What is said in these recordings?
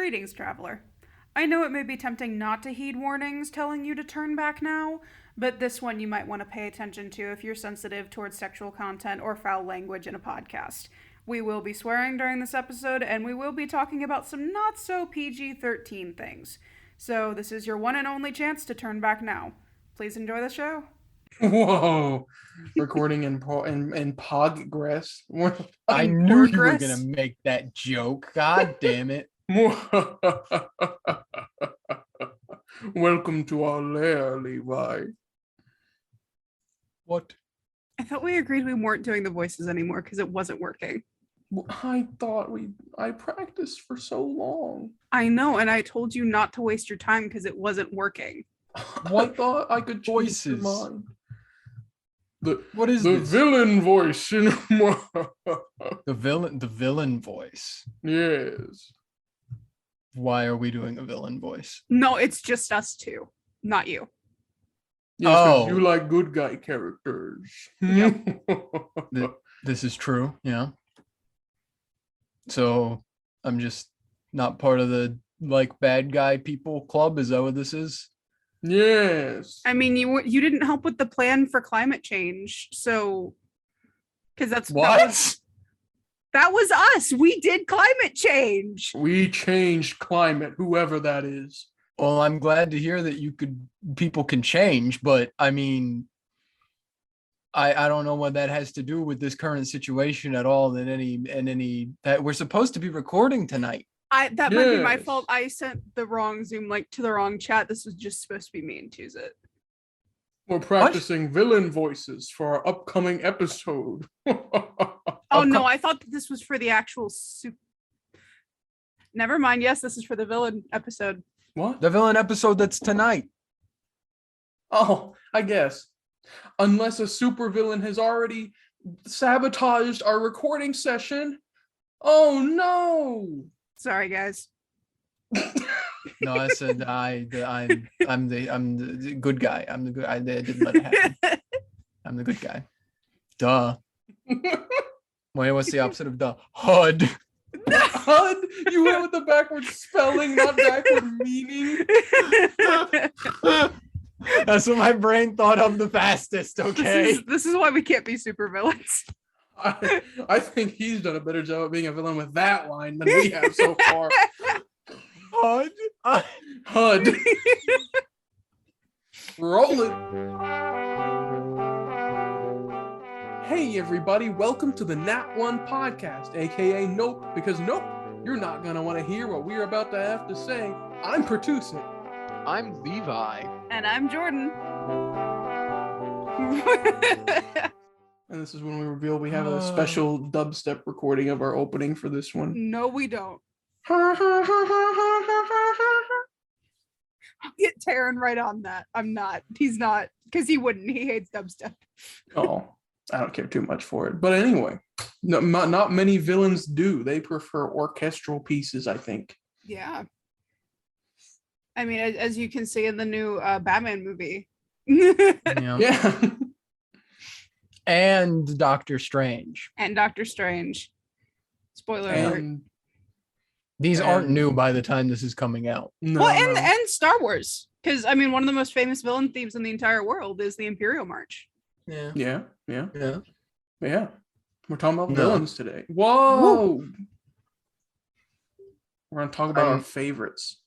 Greetings, traveler. I know it may be tempting not to heed warnings telling you to turn back now, but this one you might want to pay attention to if you're sensitive towards sexual content or foul language in a podcast. We will be swearing during this episode, and we will be talking about some not so PG 13 things. So, this is your one and only chance to turn back now. Please enjoy the show. Whoa. Recording in progress. I knew you were gonna make that joke. God damn it. Welcome to our lair, Levi. What? I thought we agreed we weren't doing the voices anymore because it wasn't working. I thought I practiced for so long. I know, and I told you not to waste your time because it wasn't working. What? I thought I could change your Voices? mind. What is the this? villain voice? The villain voice. Yes. Why are we doing a villain voice? No, it's just us two, not you. Yes, 'cause Oh. you like good guy characters. Yep. This is true, yeah. So I'm just not part of the like bad guy people club. Is that what this is? Yes. I mean, you didn't help with the plan for climate change, so because that was us. We did climate change. We changed climate, whoever that is. Well, I'm glad to hear that people can change, but I mean, I don't know what that has to do with this current situation at all. That we're supposed to be recording tonight. That might be my Yes. fault. I sent the wrong Zoom link to the wrong chat. This was just supposed to be me and Tuzit. We're practicing villain voices for our upcoming episode. Oh no, I thought that this was for the actual Never mind. Yes, this is for the villain episode. What? The villain episode that's tonight. Oh, I guess. Unless a supervillain has already sabotaged our recording session. Oh no! Sorry, guys. No, I said I'm the good guy. I'm the good. I didn't let it happen. I'm the good guy. Duh. Wait, what's the opposite of duh? HUD. HUD? You went with the backward spelling, not backward meaning. That's what my brain thought of the fastest. Okay. This is why we can't be super villains. I think he's done a better job of being a villain with that line than we have so far. HUD. HUD. Roll it. Hey everybody, welcome to the Nat 1 podcast, aka Nope, because nope, you're not gonna want to hear what we're about to have to say. I'm Pertusik. I'm Levi. And I'm Jordan. And this is when we reveal we have a special dubstep recording of our opening for this one. No, we don't. I'll get Taryn right on that. I'm not. He's not, because he wouldn't. He hates dubstep. Oh, I don't care too much for it. But anyway, no, not many villains do. They prefer orchestral pieces, I think. Yeah. I mean, as you can see in the new Batman movie. Yeah. And Doctor Strange. And Doctor Strange. Spoiler alert. These aren't new by the time this is coming out. No, Well, no. and Star Wars. Because, I mean, one of the most famous villain themes in the entire world is the Imperial March. Yeah. Yeah. We're talking about No. villains today. Whoa. We're gonna talk about our Um, favorites.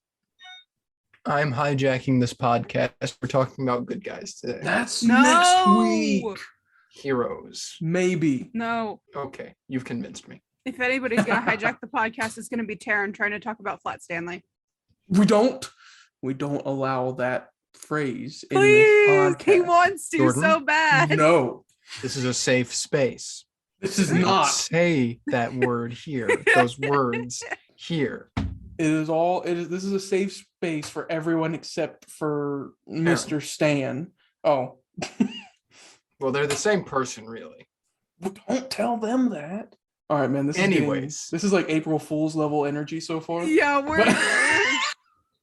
I'm hijacking this podcast. We're talking about good guys today. That's No! next week. Heroes. Maybe. No. Okay, you've convinced me. If anybody's going to hijack the podcast, it's going to be Taryn trying to talk about Flat Stanley. We don't allow that phrase in Please, this podcast. he wants to Jordan? so bad. No, This is a safe space. this is We don't not. say that word here. Those words here. This is a safe space for everyone except for Mr. Stan. Oh. Well, they're the same person, really. Well, don't tell them that. All right, man. Anyways. This is like April Fool's level energy so far. Yeah, we're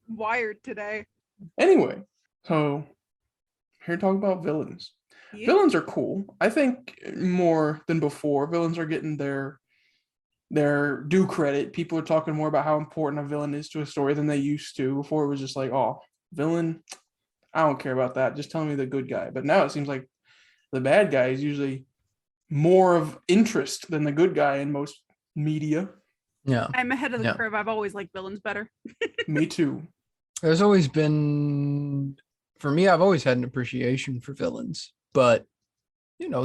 wired today. Anyway, so here to talk about villains. Yeah. Villains are cool. I think more than before, villains are getting their their due credit. People are talking more about how important a villain is to a story than they used to. Before it was just like, oh, villain, I don't care about that. Just tell me the good guy. But now it seems like the bad guy is usually more of interest than the good guy in most media. Yeah. I'm ahead of the curve. I've always liked villains better. Me too. There's always been, for me, I've always had an appreciation for villains, but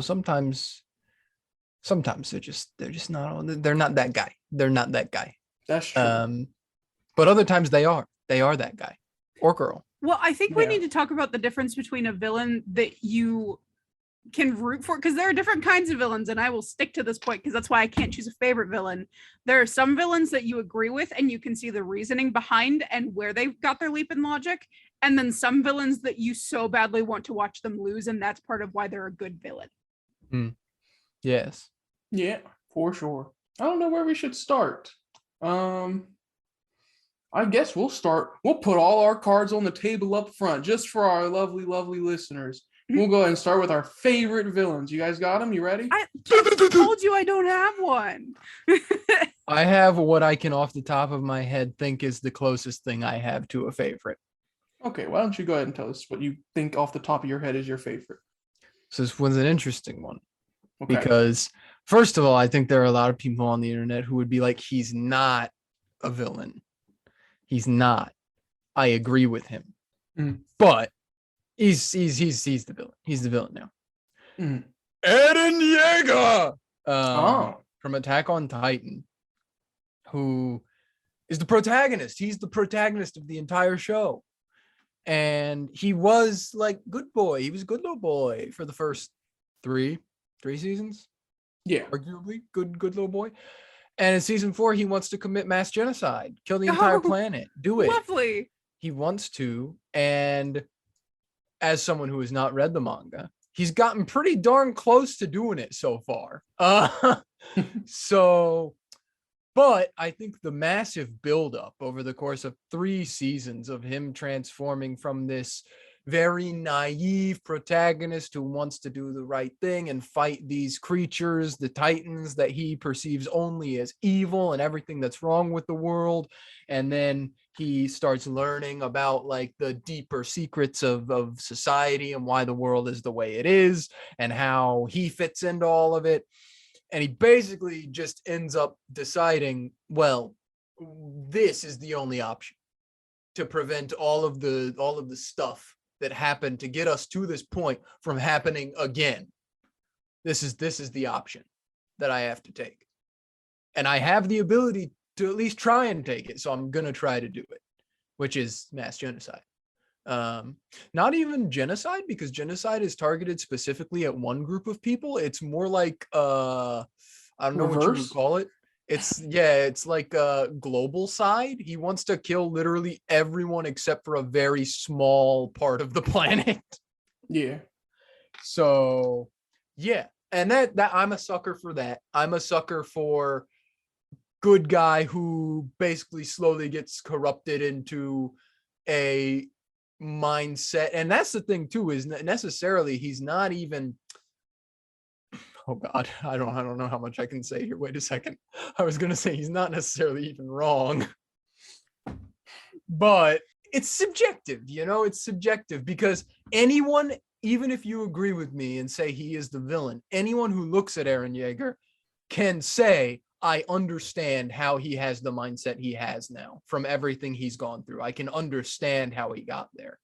sometimes they're just not, they're not that guy. They're not that guy. That's true. But other times they are that guy or girl. Well, I think we need to talk about the difference between a villain that you can root for, because there are different kinds of villains, and I will stick to this point because that's why I can't choose a favorite villain. There are some villains that you agree with and you can see the reasoning behind and where they got their leap in logic, and then some villains that you so badly want to watch them lose, and that's part of why they're a good villain. Yes. Yeah, for sure. I don't know where we should start. I guess we'll put all our cards on the table up front just for our lovely, lovely listeners. We'll go ahead and start with our favorite villains. You guys got them? You ready? I told you I don't have one. I have what I can off the top of my head think is the closest thing I have to a favorite. Okay, why don't you go ahead and tell us what you think off the top of your head is your favorite? So this one's an interesting one. Okay. Because first of all, I think there are a lot of people on the internet who would be like, he's not a villain. He's not. I agree with him. But he's the villain. He's the villain now. Eren Yeager from Attack on Titan, who is the protagonist. He's the protagonist of the entire show. And he was like good boy. He was a good little boy for the first three seasons. Yeah. Arguably good little boy. And in season 4, he wants to commit mass genocide, kill the entire planet, do it. Lovely. He wants to. And as someone who has not read the manga, he's gotten pretty darn close to doing it so far. But I think the massive buildup over the course of 3 seasons of him transforming from this very naive protagonist who wants to do the right thing and fight these creatures, the Titans, that he perceives only as evil and everything that's wrong with the world. And then he starts learning about like the deeper secrets of society and why the world is the way it is and how he fits into all of it. And he basically just ends up deciding, well, this is the only option to prevent all of the stuff that happened to get us to this point from happening again. This is the option that I have to take. And I have the ability to at least try and take it. So I'm going to try to do it, which is mass genocide. Not even genocide, because genocide is targeted specifically at one group of people. It's more like, I don't know what you would call it. It's like a global side. He wants to kill literally everyone except for a very small part of the planet. Yeah. So, yeah. And that I'm a sucker for that. I'm a sucker for good guy who basically slowly gets corrupted into a mindset. And that's the thing too, is necessarily he's not even, oh God, I don't know how much I can say here. Wait a second. I was going to say he's not necessarily even wrong, but it's subjective, it's subjective, because anyone, even if you agree with me and say he is the villain, anyone who looks at Eren Yeager can say, I understand how he has the mindset he has now from everything he's gone through. I can understand how he got there.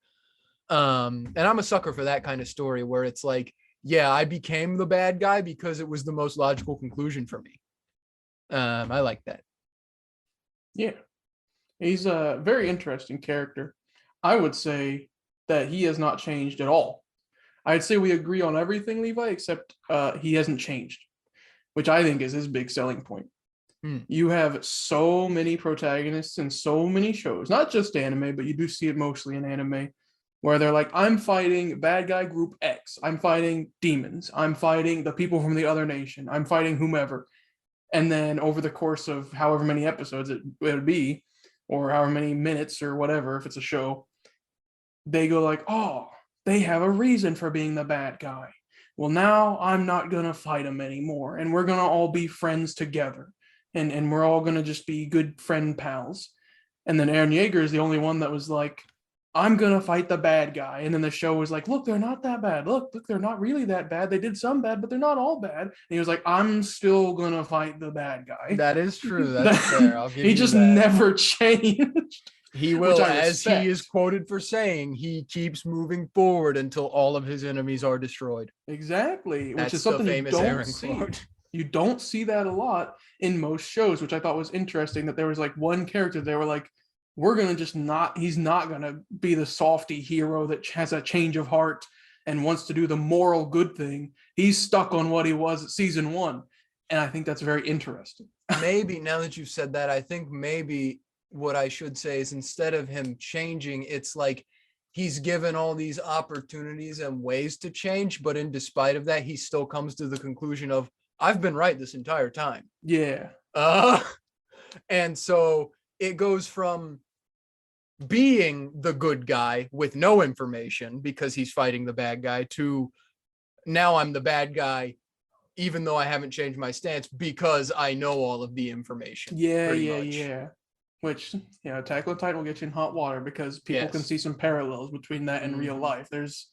And I'm a sucker for that kind of story where it's like, yeah, I became the bad guy because it was the most logical conclusion for me. I like that. Yeah. He's a very interesting character. I would say that he has not changed at all. I'd say we agree on everything, Levi, except he hasn't changed, which I think is his big selling point. You have so many protagonists in so many shows, not just anime, but you do see it mostly in anime, where they're like, I'm fighting bad guy group X. I'm fighting demons. I'm fighting the people from the other nation. I'm fighting whomever. And then over the course of however many episodes it would be, or however many minutes or whatever, if it's a show, they go like, oh, they have a reason for being the bad guy. Well, now I'm not going to fight him anymore, and we're going to all be friends together. and we're all gonna just be good friend pals. And then Eren Yeager is the only one that was like, I'm gonna fight the bad guy. And then the show was like, look, they're not that bad. Look, they're not really that bad. They did some bad, but they're not all bad. And he was like, I'm still gonna fight the bad guy. That is true. That's fair. I'll give he you just that. never changed. He will, as he is quoted for saying, he keeps moving forward until all of his enemies are destroyed. Exactly, That's which is something the you famous don't Eren see. quote. You don't see that a lot in most shows, which I thought was interesting. That there was like one character they were like, we're gonna just not. He's not gonna be the softy hero that has a change of heart and wants to do the moral good thing. He's stuck on what he was at season 1, and I think that's very interesting. Maybe now that you've said that, I think maybe what I should say is instead of him changing, it's like he's given all these opportunities and ways to change, but in despite of that, he still comes to the conclusion of, I've been right this entire time. Yeah. And so it goes from being the good guy with no information because he's fighting the bad guy to now I'm the bad guy even though I haven't changed my stance because I know all of the information. Yeah. Which, Attack on Titan will get you in hot water because people can see some parallels between that and real life. There's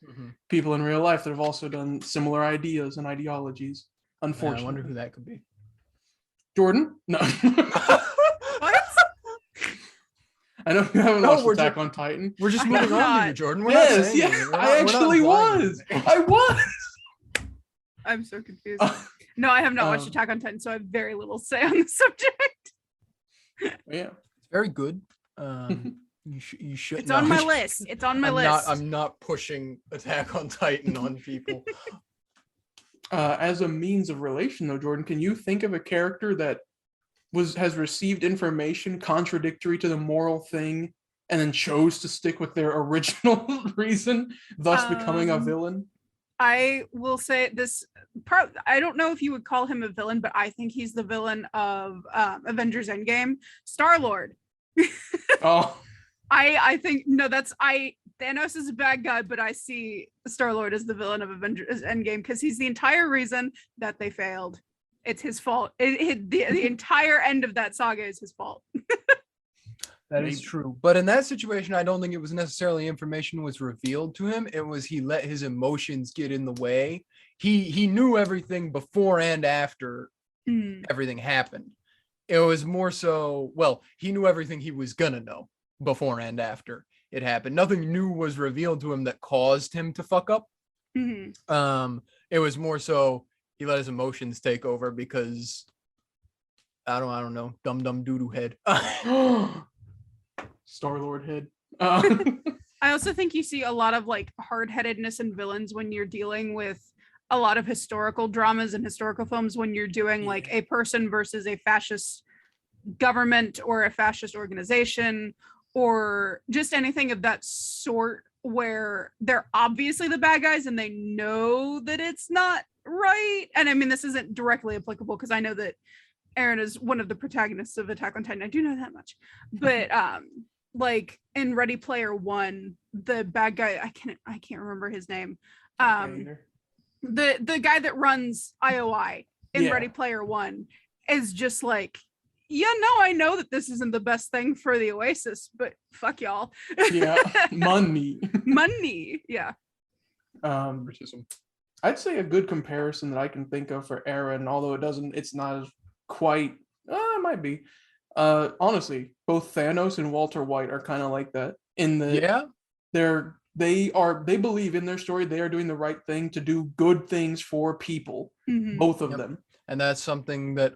people in real life that have also done similar ideas and ideologies. Unfortunately. I wonder who that could be. Jordan? No. What? I know you haven't watched Attack on Titan. We're just moving on to you, Jordan. I actually was. I was. I'm so confused. No, I have not watched Attack on Titan, so I have very little say on the subject. Yeah. Very good. You should. It's on my list. It's on my list. I'm not pushing Attack on Titan on people. As a means of relation, though, Jordan, can you think of a character that has received information contradictory to the moral thing and then chose to stick with their original reason, thus becoming a villain? I will say this part. I don't know if you would call him a villain, but I think he's the villain of Avengers Endgame, Star-Lord. Oh, I think Thanos is a bad guy, but I see Star-Lord as the villain of Avengers Endgame because he's the entire reason that they failed. It's his fault. The entire end of that saga is his fault. That is true. But in that situation, I don't think it was necessarily information was revealed to him. It was he let his emotions get in the way. He knew everything before and after everything happened. It was more so, well, he knew everything he was going to know before and after it happened. Nothing new was revealed to him that caused him to fuck up. It was more so he let his emotions take over because I don't know, dumb doo-doo head. Star-Lord head. I also think you see a lot of like hard-headedness in villains when you're dealing with a lot of historical dramas and historical films, when you're doing like a person versus a fascist government or a fascist organization or just anything of that sort where they're obviously the bad guys and they know that it's not right. And I mean, this isn't directly applicable because I know that Eren is one of the protagonists of Attack on Titan. I do know that much. But like in Ready Player One, the bad guy, I can't remember his name. The guy that runs IOI in Ready Player One is just like, I know that this isn't the best thing for the Oasis, but fuck y'all. Money. Yeah. I'd say a good comparison that I can think of for Eren, although it's not as quite, it might be. Honestly, both Thanos and Walter White are kind of like that in the they believe in their story they are doing the right thing to do good things for people, both of them. And that's something that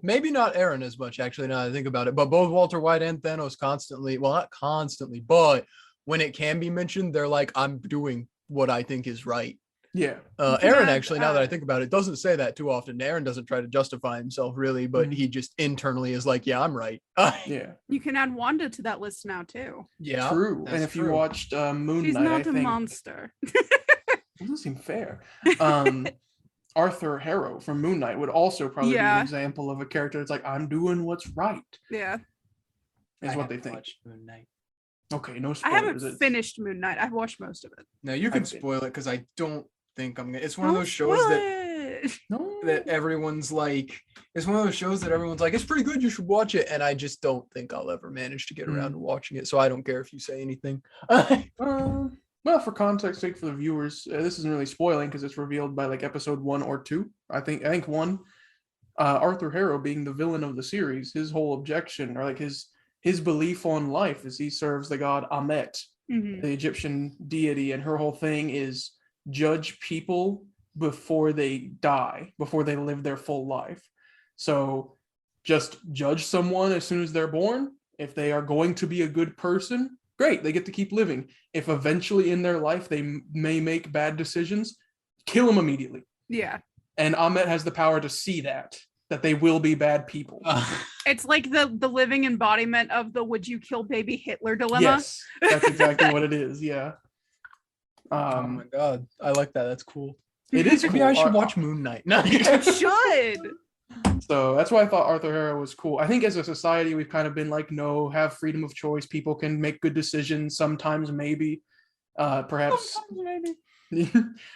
maybe not Eren as much actually now that I think about it, but both Walter White and Thanos not constantly, but when it can be mentioned, they're like, I'm doing what I think is right. Eren actually, now that I think about it, doesn't say that too often. Eren doesn't try to justify himself really, but he just internally is like, yeah, I'm right. You can add Wanda to that list now too. Yeah, true. And if you watched Moon Knight, she's not a monster. It doesn't seem fair. Arthur Harrow from Moon Knight would also probably be an example of a character that's like, I'm doing what's right. Is what they think. Moon Knight. Okay, no spoilers. I haven't finished Moon Knight. I've watched most of it. No, you can spoil it because I don't think I'm gonna. It's one of those shows that No. that everyone's like, it's one of those shows that everyone's like, it's pretty good, you should watch it, and I just don't think I'll ever manage to get around to watching it, so I don't care if you say anything. Well, for context sake for the viewers, this isn't really spoiling because it's revealed by like episode 1 or 2. I think 1. Arthur Harrow being the villain of the series, his whole objection or like his belief on life is he serves the god Amet, the Egyptian deity, and her whole thing is judge people before they die, before they live their full life. So just judge someone as soon as they're born. If they are going to be a good person, great, they get to keep living. If eventually in their life they may make bad decisions, kill them immediately. Yeah. And Ahmet has the power to see that they will be bad people. It's like the living embodiment of the would you kill baby Hitler dilemma. Yes, that's exactly what it is. Yeah. Oh my god, I like that. That's cool. It is Maybe cool. I should watch Moon Knight. No. You should. So that's why I thought Arthur Harrow was cool. I think as a society, we've kind of been like, no, have freedom of choice. People can make good decisions. Sometimes, maybe, perhaps,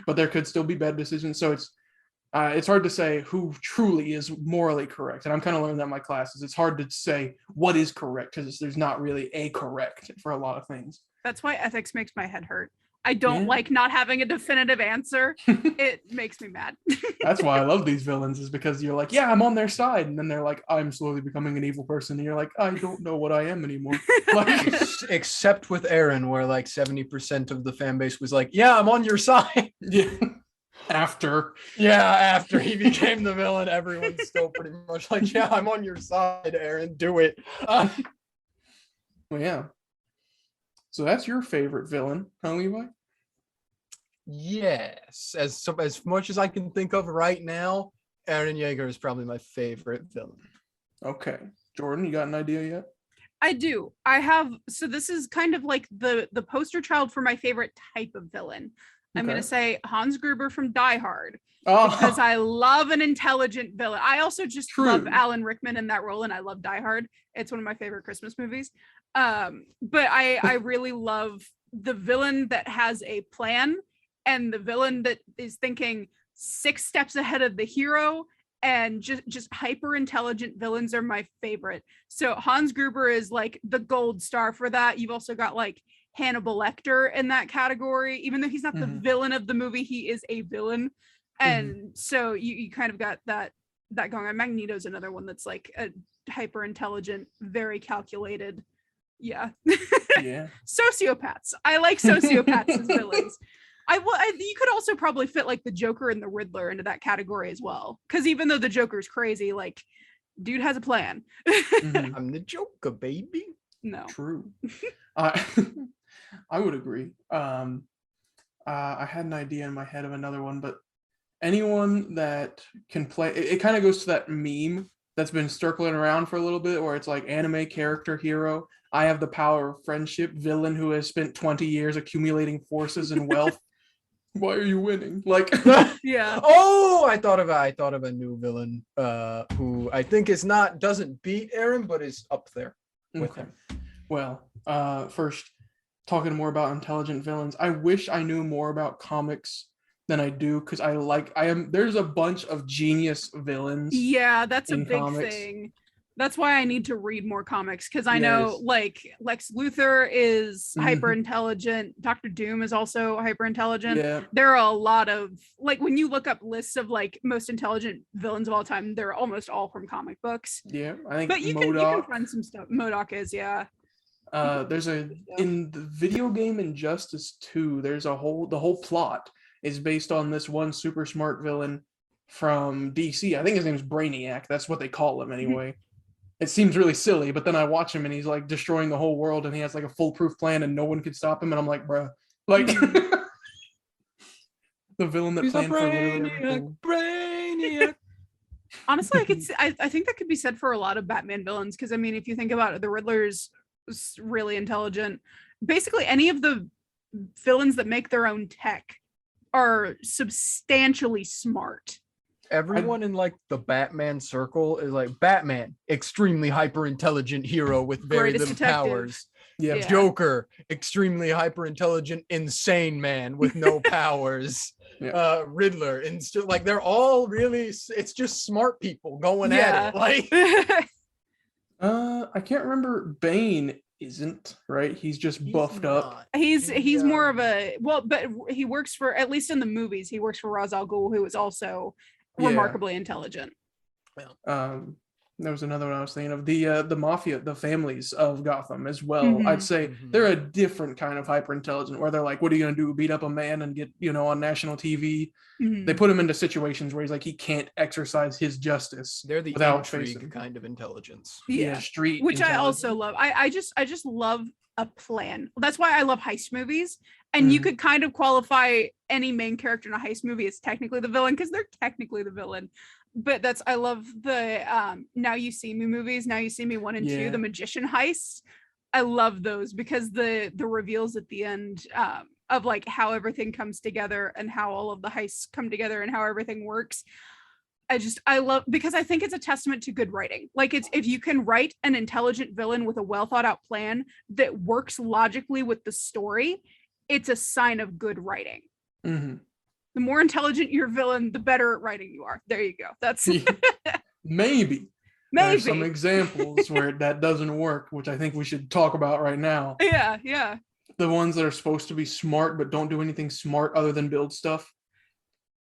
but there could still be bad decisions. So it's hard to say who truly is morally correct. And I'm kind of learning that in my classes. It's hard to say what is correct because there's not really a correct for a lot of things. That's why ethics makes my head hurt. I don't like not having a definitive answer. It makes me mad. That's why I love these villains, is because you're like, yeah, I'm on their side. And then they're like, I'm slowly becoming an evil person. And you're like, I don't know what I am anymore. Like, except with Aaron, where like 70% of the fan base was like, yeah, I'm on your side. Yeah. After After he became the villain, everyone's still pretty much like, yeah, I'm on your side, Aaron, do it. Well, yeah. So that's your favorite villain, huh, Levi? Yes. As much as I can think of right now, Eren Yeager is probably my favorite villain. Okay. Jordan, you got an idea yet? I do. I have. So this is kind of like the poster child for my favorite type of villain. I'm going to say Hans Gruber from Die Hard. Because I love an intelligent villain. I also just love Alan Rickman in that role, and I love Die Hard. It's one of my favorite Christmas movies. But I really love the villain that has a plan, and the villain that is thinking 6 steps ahead of the hero, and just hyper intelligent villains are my favorite. So Hans Gruber is like the gold star for that. You've also got like Hannibal Lecter in that category. Even though he's not the villain of the movie, he is a villain. And so you kind of got that going on. Magneto's another one that's like a hyper intelligent, very calculated. Yeah. Sociopaths. I like sociopaths as villains. You could also probably fit like the Joker and the Riddler into that category as well. Because even though the Joker's crazy, like, dude has a plan. I'm the Joker, baby. No. True. I would agree. I had an idea in my head of another one, but anyone that can play, it kind of goes to that meme that's been circling around for a little bit, where it's like anime character hero, I have the power of friendship, villain who has spent 20 years accumulating forces and wealth. Why are you winning? Like, yeah. Oh, I thought of a new villain who I think doesn't beat Aaron, but is up there with him. Well, first, talking more about intelligent villains, I wish I knew more about comics than I do, because there's a bunch of genius villains. Yeah, that's a big thing. That's why I need to read more comics, because I know like Lex Luthor is hyper intelligent. Dr. Doom is also hyper intelligent. Yeah. There are a lot of, like, when you look up lists of like most intelligent villains of all time, they're almost all from comic books. Yeah, I think. But you can find some stuff. MODOK is, yeah. There's in the video game Injustice 2, there's the whole plot is based on this one super smart villain from DC. I think his name's Brainiac. That's what they call him anyway. It seems really silly, but then I watch him and he's like destroying the whole world, and he has like a foolproof plan and no one could stop him. And I'm like, bruh, like the villain that planned for literally everything. Brainiac. Honestly, I think that could be said for a lot of Batman villains, because I mean, if you think about it, the Riddler's really intelligent. Basically, any of the villains that make their own tech are substantially smart. Everyone in like the Batman circle is like, Batman, extremely hyper intelligent hero with very little powers. Yeah. Yeah. Joker, extremely hyper intelligent, insane man with no powers. Yeah. Riddler, and like they're all really. It's just smart people going at it. Like I can't remember. Bane isn't, right? He's just buffed up. he's more of a but he works for, at least in the movies, he works for Ra's al Ghul, who is also remarkably intelligent. There was another one I was thinking of, the mafia, the families of Gotham as well. I'd say they're a different kind of hyper intelligent, where they're like, what are you gonna do, beat up a man and get on national TV? They put him into situations where he's like, he can't exercise his justice. They're the without intrigue facing kind of intelligence. street, which I also love. I just love a plan. That's why I love heist movies. And you could kind of qualify any main character in a heist movie as technically the villain, because they're technically the villain. But I love the Now You See Me movies, Now You See Me 1 and 2, the magician heists. I love those because the reveals at the end of like how everything comes together and how all of the heists come together and how everything works. I love, because I think it's a testament to good writing. Like, it's, if you can write an intelligent villain with a well thought out plan that works logically with the story, it's a sign of good writing. The more intelligent your villain, the better at writing you are. There you go. That's maybe there's some examples where that doesn't work, which I think we should talk about right now. Yeah. The ones that are supposed to be smart but don't do anything smart other than build stuff.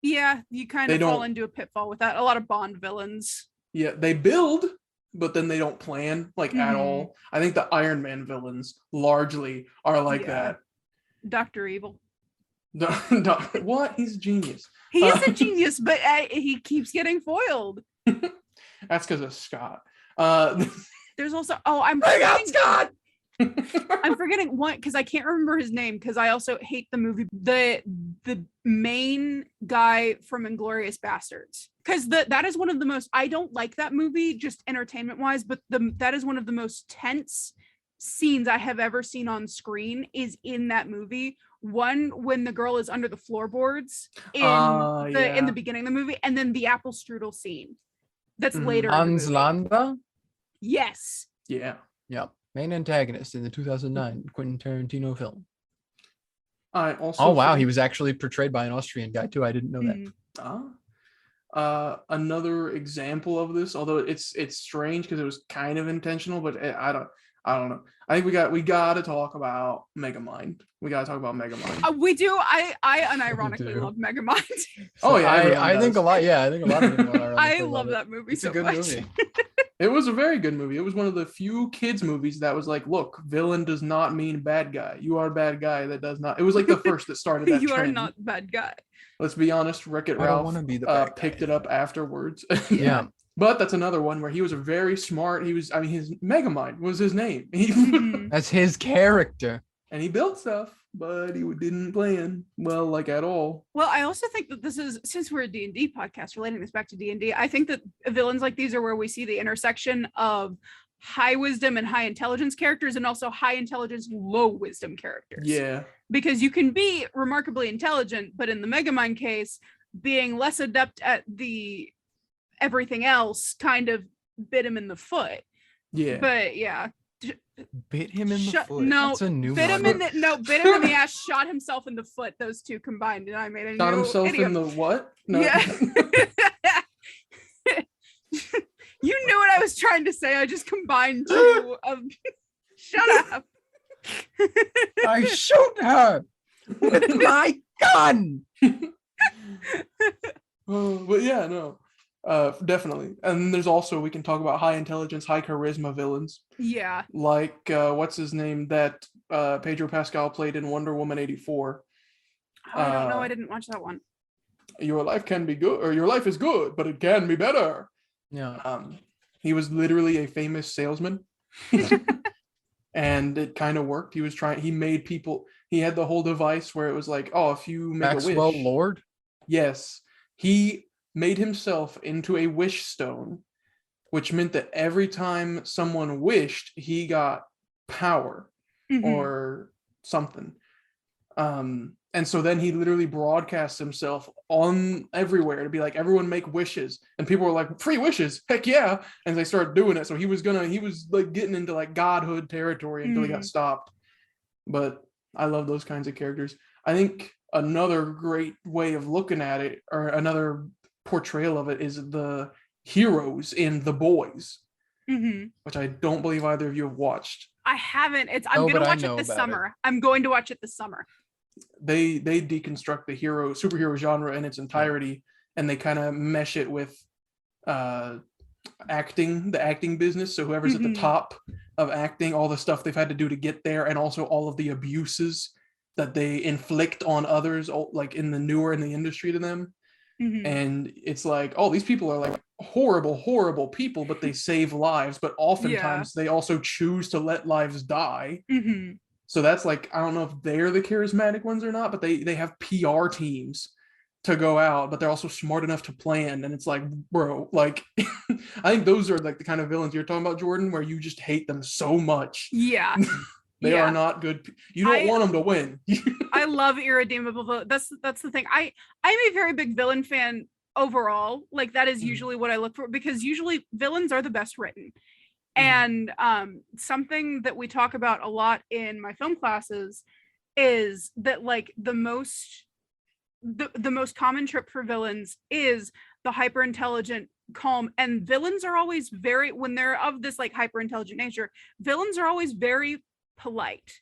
Yeah, you kind of fall into a pitfall with that. A lot of Bond villains. Yeah, they build, but then they don't plan at all. I think the Iron Man villains largely are like that. Dr. Evil. What? He's a genius. He is a genius, but he keeps getting foiled. That's because of Scott. There's also Scott. I'm forgetting one because I can't remember his name, because I also hate the movie. The main guy from Inglourious Bastards, because that is one of the most, I don't like that movie just entertainment wise, but that is one of the most tense scenes I have ever seen on screen is in that movie. One, when the girl is under the floorboards in the beginning of the movie, and then the apple strudel scene that's later. Hans Landa? Yes. Yeah. Main antagonist in the 2009 Quentin Tarantino film. I also. Oh wow, he was actually portrayed by an Austrian guy too. I didn't know that. Another example of this, although it's strange because it was kind of intentional, but I don't know. I think we got to talk about Megamind. We got to talk about Megamind. We do. I unironically love Megamind. I think a lot. Yeah, I think a lot of people are. I love that movie. It's so a good much. Movie. It was a very good movie. It was one of the few kids movies that was like, look, villain does not mean bad guy. You are a bad guy. That does not. It was like the first that started that. You trend. are not bad guy. Let's be honest. Wreck-It Ralph picked it up afterwards. Yeah. But that's another one where he was a very smart. His Megamind was his name. That's his character. And he built stuff, but he didn't plan well, at all. Well, I also think that this is, since we're a D&D podcast, relating this back to D&D, I think that villains like these are where we see the intersection of high wisdom and high intelligence characters, and also high intelligence, low wisdom characters. Yeah. Because you can be remarkably intelligent, but in the Megamind case, being less adept at the everything else kind of bit him in the foot. Yeah. But yeah. Bit him in the foot. No, that's a new bit one. him in the ass, shot himself in the foot. Those two combined, and I made a shot himself idiom. In the what? No. Yeah. You knew what I was trying to say. I just combined two of. Shut up. I shoot her with my gun. But yeah, no. Definitely. And there's also, we can talk about high intelligence, high charisma villains. Yeah. Like what's his name that Pedro Pascal played in Wonder Woman 84. I don't know. I didn't watch that one. Your life can be good, or your life is good, but it can be better. Yeah. He was literally a famous salesman. And it kind of worked. He made people, he had the whole device where it was like, oh, if you make Maxwell a wish. Lord? Yes. He made himself into a wish stone, which meant that every time someone wished, he got power or something. And so then he literally broadcasts himself on everywhere to be like, everyone make wishes. And people were like, free wishes, heck yeah. And they started doing it. So he was like getting into like godhood territory until he got stopped. But I love those kinds of characters. I think another great way of looking at it, or another portrayal of it, is the heroes in The Boys, which I don't believe either of you have watched. I haven't. I'm going to watch it this summer. I'm going to watch it this summer. They deconstruct the superhero genre in its entirety, and they kind of mesh it with the acting business. So whoever's at the top of acting, all the stuff they've had to do to get there, and also all of the abuses that they inflict on others, like in the industry to them. And it's like, oh, these people are like horrible people, but they save lives, but oftentimes they also choose to let lives die. So that's like, I don't know if they're the charismatic ones or not, but they have PR teams to go out, but they're also smart enough to plan. And it's like, bro, like, I think those are like the kind of villains you're talking about, Jordan, where you just hate them so much. Yeah. They are not good. You don't want them to win. I love irredeemable villains. That's the thing. I'm a very big villain fan overall. Like, that is usually what I look for, because usually villains are the best written. And something that we talk about a lot in my film classes is that, like, the most common trope for villains is the hyper intelligent, calm, and villains are always when they're of this like hyper intelligent nature, villains are always very polite,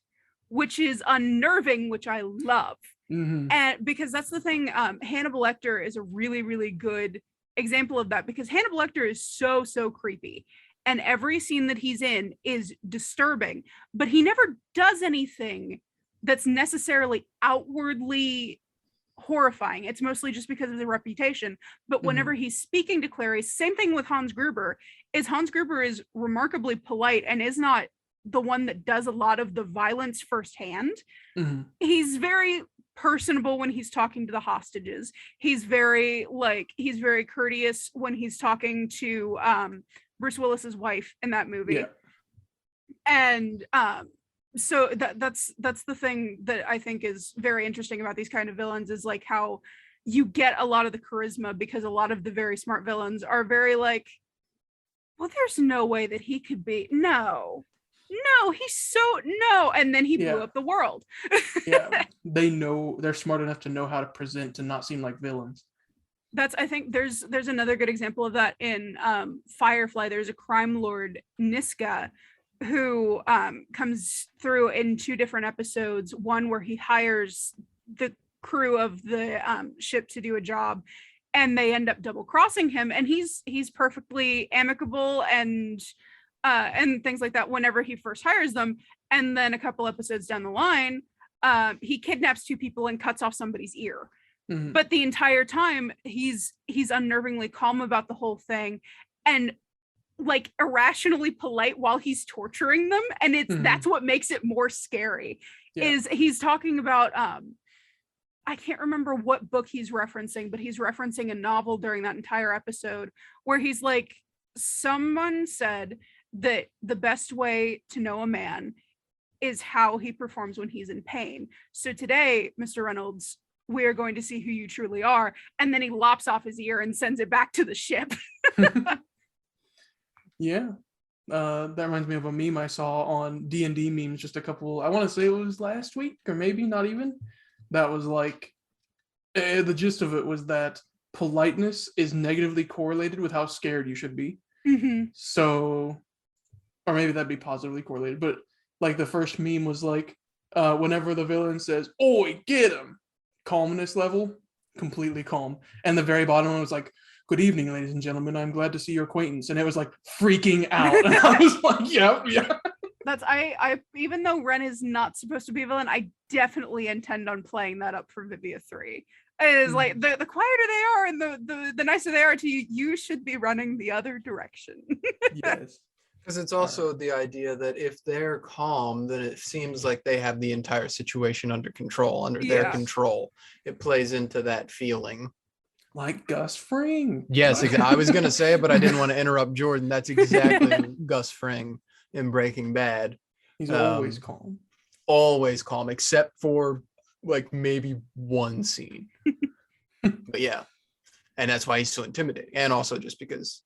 which is unnerving, which I love. And because that's the thing, Hannibal Lecter is a really, really good example of that, because Hannibal Lecter is so creepy. And every scene that he's in is disturbing, but he never does anything that's necessarily outwardly horrifying. It's mostly just because of the reputation. But whenever he's speaking to Clarice, same thing with Hans Gruber, is remarkably polite and is not the one that does a lot of the violence firsthand. He's very personable when he's talking to the hostages. He's very courteous when he's talking to Bruce Willis's wife in that movie. And so that's the thing that I think is very interesting about these kind of villains, is like how you get a lot of the charisma, because a lot of the very smart villains are very like, well, there's no way that he could be, no, and then he blew up the world. They know, they're smart enough to know how to present to not seem like villains. I think there's another good example of that in Firefly. There's a crime lord, Niska, who comes through in 2 different episodes. One where he hires the crew of the ship to do a job, and they end up double crossing him, and he's perfectly amicable and things like that whenever he first hires them. And then a couple episodes down the line, he kidnaps 2 people and cuts off somebody's ear. But the entire time he's unnervingly calm about the whole thing, and like irrationally polite while he's torturing them. And that's what makes it more scary. Is he's talking about I can't remember what book he's referencing, but he's referencing a novel during that entire episode where he's like, someone said that the best way to know a man is how he performs when he's in pain. So today, Mr. Reynolds, we are going to see who you truly are. And then he lops off his ear and sends it back to the ship. That reminds me of a meme I saw on D&D memes just I want to say it was last week, or maybe not even. That was like, the gist of it was that politeness is negatively correlated with how scared you should be. So, or maybe that'd be positively correlated, but like the first meme was like, whenever the villain says, "Oi, get him," calmness level, completely calm. And the very bottom one was like, "Good evening, ladies and gentlemen. I'm glad to see your acquaintance." And it was like freaking out. And I was like, yeah. That's I even though Ren is not supposed to be a villain, I definitely intend on playing that up for Vivia 3. Is like the quieter they are and the nicer they are to you, you should be running the other direction. Yes. Because it's also the idea that if they're calm, then it seems like they have the entire situation under their control. It plays into that feeling. Like Gus Fring. Yes, exactly. I was going to say it, but I didn't want to interrupt Jordan. That's exactly Gus Fring in Breaking Bad. He's always calm. Always calm, except for like maybe one scene. But yeah, and that's why he's so intimidating, and also just because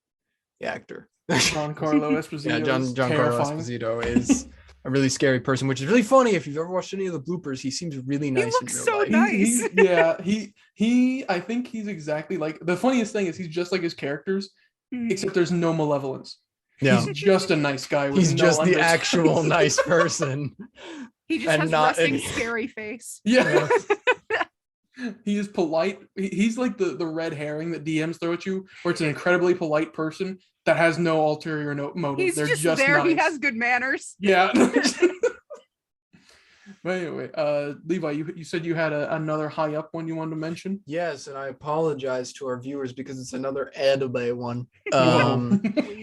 the actor Giancarlo Esposito. yeah, is Giancarlo terrifying. Esposito is a really scary person, which is really funny. If you've ever watched any of the bloopers, he seems really nice in looks real so life. nice. He I think he's exactly like, the funniest thing is he's just like his characters, except there's no malevolence. Yeah. He's just a nice guy with He's no just the undertones. actual nice person. He just And has not resting any- scary face. Yeah. He is polite. He's like the red herring that DMs throw at you, where it's an incredibly polite person that has no ulterior motive. He's They're just there. nice. He has good manners. Yeah. But anyway, Levi, you said you had another high up one you wanted to mention. Yes, and I apologize to our viewers because it's another anime one. Whoa.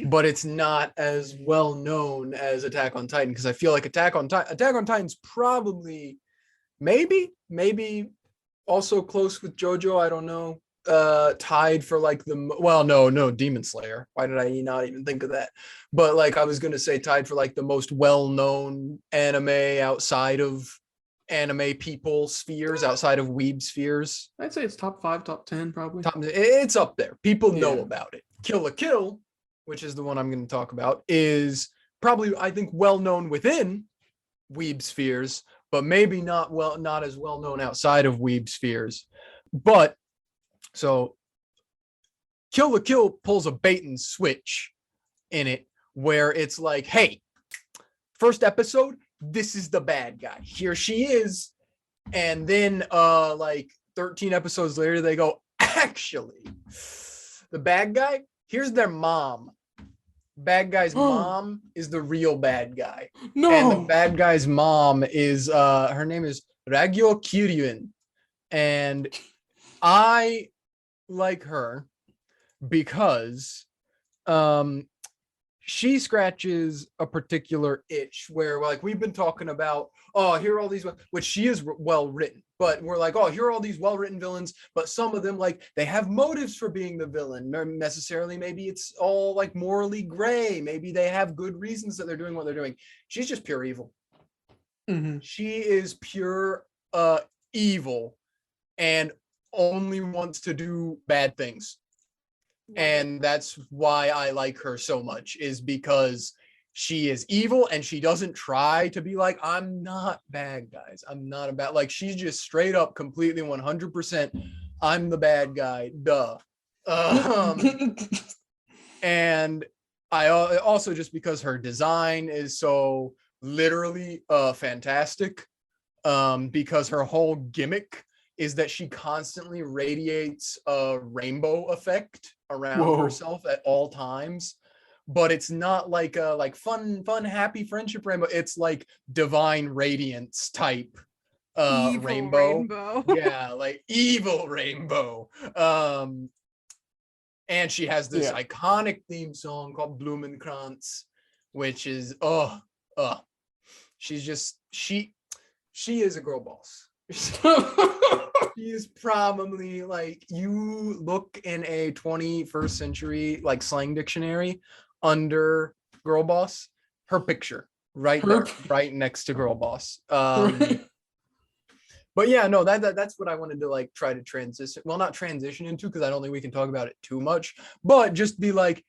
But it's not as well known as Attack on Titan, because I feel like Attack on Titan's probably maybe also close with JoJo. I don't know. Tied for like no, Demon Slayer. Why did I not even think of that? But like I was gonna say tied for like the most well-known anime outside of anime people spheres, outside of weeb spheres. I'd say it's top 5, top 10, probably. It's up there. People know Yeah. about it. Kill la Kill, which is the one I'm going to talk about, is probably, I think, well known within weeb spheres, but maybe not as well known outside of weeb spheres. But so Kill la Kill pulls a bait and switch in it, where it's like, hey, first episode, this is the bad guy. Here she is. And then like 13 episodes later, they go, actually, the bad guy, here's their mom. Bad guy's mom is the real bad guy. No. And the bad guy's mom is her name is Ragyo Kiryuin. And I like her because she scratches a particular itch where, like, we've been talking about, oh, here are all these, which she is well written, but we're like, oh, here are all these well written villains, but some of them, like, they have motives for being the villain. Necessarily, maybe it's all like morally gray. Maybe they have good reasons that they're doing what they're doing. She's just pure evil. Mm-hmm. She is pure evil and only wants to do bad things. And that's why I like her so much, is because she is evil and she doesn't try to be like, I'm not bad, guys. I'm not a bad, like, she's just straight up, completely 100%. I'm the bad guy. Duh. And I also, just because her design is so literally fantastic, because her whole gimmick is that she constantly radiates a rainbow effect around herself at all times. But it's not like a fun, happy friendship rainbow. It's like divine radiance type rainbow. Yeah, like evil rainbow. And she has this iconic theme song called Blumenkranz, which is she's just she is a girl boss. She is probably, like, you look in a 21st century like slang dictionary under girl boss, her picture right there, right next to girl boss. But yeah, no, that's what I wanted to like try to transition. Well, not transition into, because I don't think we can talk about it too much, but just be like,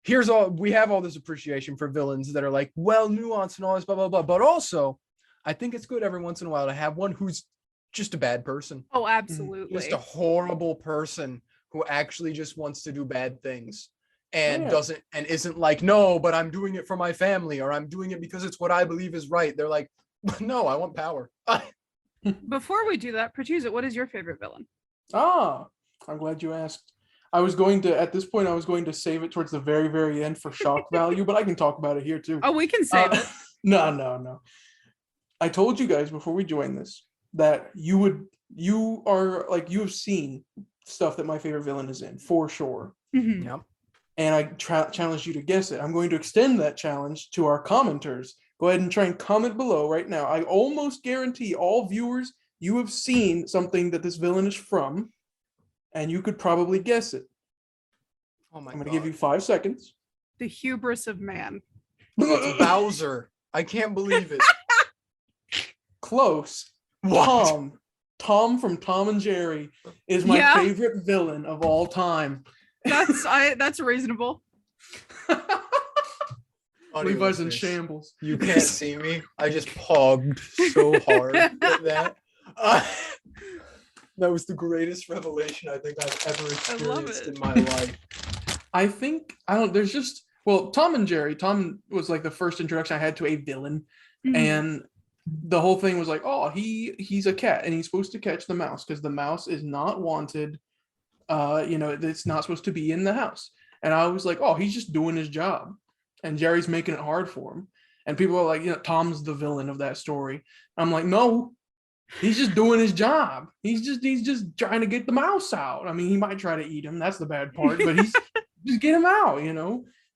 we have all this appreciation for villains that are like well nuanced and all this blah blah blah, but also I think it's good every once in a while to have one who's just a bad person. Oh, absolutely. Just a horrible person who actually just wants to do bad things and isn't like, no, but I'm doing it for my family, or I'm doing it because it's what I believe is right. They're like, no, I want power. Before we do that, Prachusa, what is your favorite villain? I'm glad you asked. At this point, I was going to save it towards the very, very end for shock value, but I can talk about it here too. Oh, we can save it. No. I told you guys before we joined this that you have seen stuff that my favorite villain is in, for sure. Mm-hmm. Yep. And I challenged you to guess it. I'm going to extend that challenge to our commenters. Go ahead and try and comment below right now. I almost guarantee all viewers, you have seen something that this villain is from, and you could probably guess it. Oh my God. I'm going to give you 5 seconds. The hubris of man. It's Bowser. I can't believe it. Close. What? Tom. Tom from Tom and Jerry is my favorite villain of all time. That's reasonable. Levi's in shambles. You can't see me. I just pogged so hard at that. That was the greatest revelation I think I've ever experienced in my life. There's just, Tom and Jerry. Tom was like the first introduction I had to a villain. Mm-hmm. And the whole thing was like, oh, he's a cat and he's supposed to catch the mouse because the mouse is not wanted. It's not supposed to be in the house. And I was like, oh, he's just doing his job. And Jerry's making it hard for him. And people are like, Tom's the villain of that story. I'm like, no, he's just doing his job. He's just trying to get the mouse out. I mean, he might try to eat him. That's the bad part, but he's just get him out,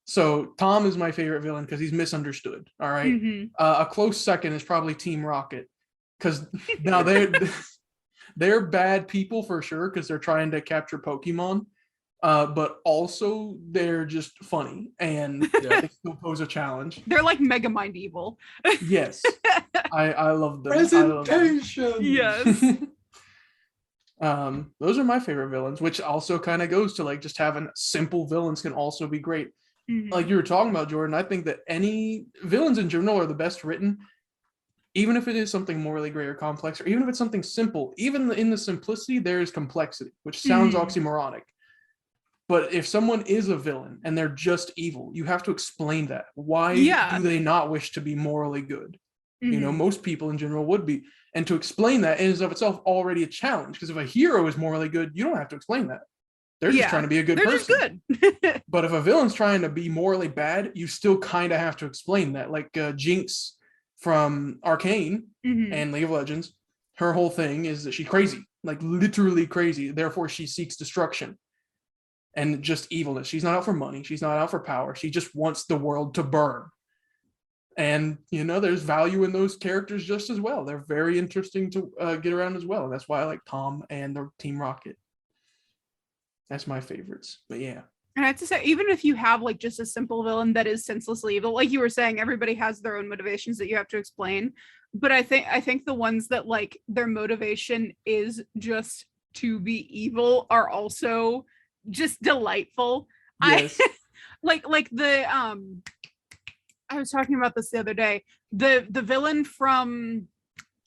So Tom is my favorite villain because he's misunderstood. All right. Mm-hmm. A close second is probably Team Rocket, because now they're bad people for sure because they're trying to capture Pokemon. But also they're just funny and they still pose a challenge. They're like Megamind evil. Yes. I love them. Presentation. Yes. Those are my favorite villains, which also kind of goes to like just having simple villains can also be great. Mm-hmm. Like you were talking about, Jordan, I think that any villains in general are the best written, even if it is something morally gray or complex, or even if it's something simple. Even in the simplicity, there is complexity, which sounds oxymoronic. But if someone is a villain and they're just evil, you have to explain that. Why do they not wish to be morally good? Mm-hmm. Most people in general would be. And to explain that is of itself already a challenge. Because if a hero is morally good, you don't have to explain that. They're just trying to be a good person. They're just good. But if a villain's trying to be morally bad, you still kind of have to explain that. Like Jinx from Arcane and League of Legends, her whole thing is that she's crazy. Like literally crazy. Therefore, she seeks destruction. And just evilness. She's not out for money. She's not out for power. She just wants the world to burn. And, there's value in those characters just as well. They're very interesting to get around as well. And that's why I like Tom and the Team Rocket. That's my favorites. But yeah. And I have to say, even if you have like just a simple villain that is senselessly evil, like you were saying, everybody has their own motivations that you have to explain. But I think the ones that like their motivation is just to be evil are also just delightful. Yes. I like the I was talking about this the other day. The villain from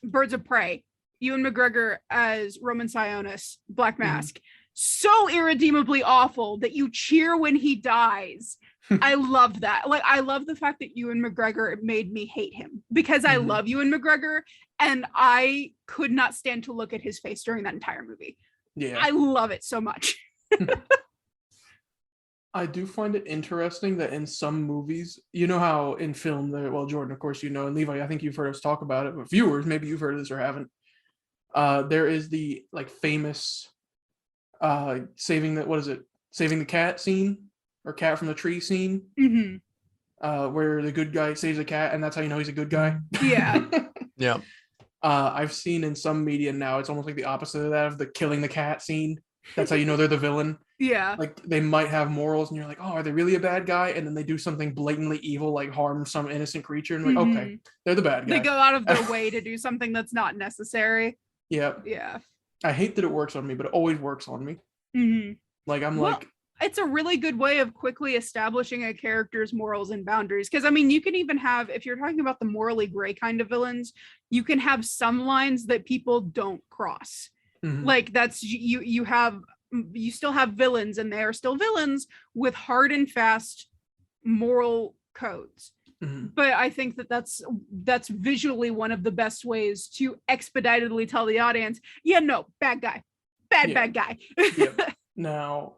Birds of Prey, Ewan McGregor as Roman Sionis, Black Mask. So irredeemably awful that you cheer when he dies. I love that. Like, I love the fact that Ewan McGregor made me hate him because I love Ewan McGregor and I could not stand to look at his face during that entire movie. Yeah. I love it so much. I do find it interesting that in some movies, how in film, Jordan, of course, and Levi, I think you've heard us talk about it, but viewers, maybe you've heard of this or haven't. There is the like famous saving the cat scene or cat from the tree scene, where the good guy saves a cat and that's how you know he's a good guy. Yeah. Yeah. I've seen in some media now it's almost like the opposite of that, of the killing the cat scene. That's how you know they're the villain. Yeah. Like they might have morals and you're like, oh, are they really a bad guy? And then they do something blatantly evil, like harm some innocent creature, and like, okay, they're the bad guy. They go out of their way to do something that's not necessary. Yeah. Yeah. I hate that it works on me, but it always works on me. Like like, it's a really good way of quickly establishing a character's morals and boundaries. Because I mean, you can even have, if you're talking about the morally gray kind of villains, you can have some lines that people don't cross. Like that's you still have villains and they are still villains with hard and fast moral codes. But I think that's visually one of the best ways to expeditedly tell the audience, bad guy, bad guy. Now,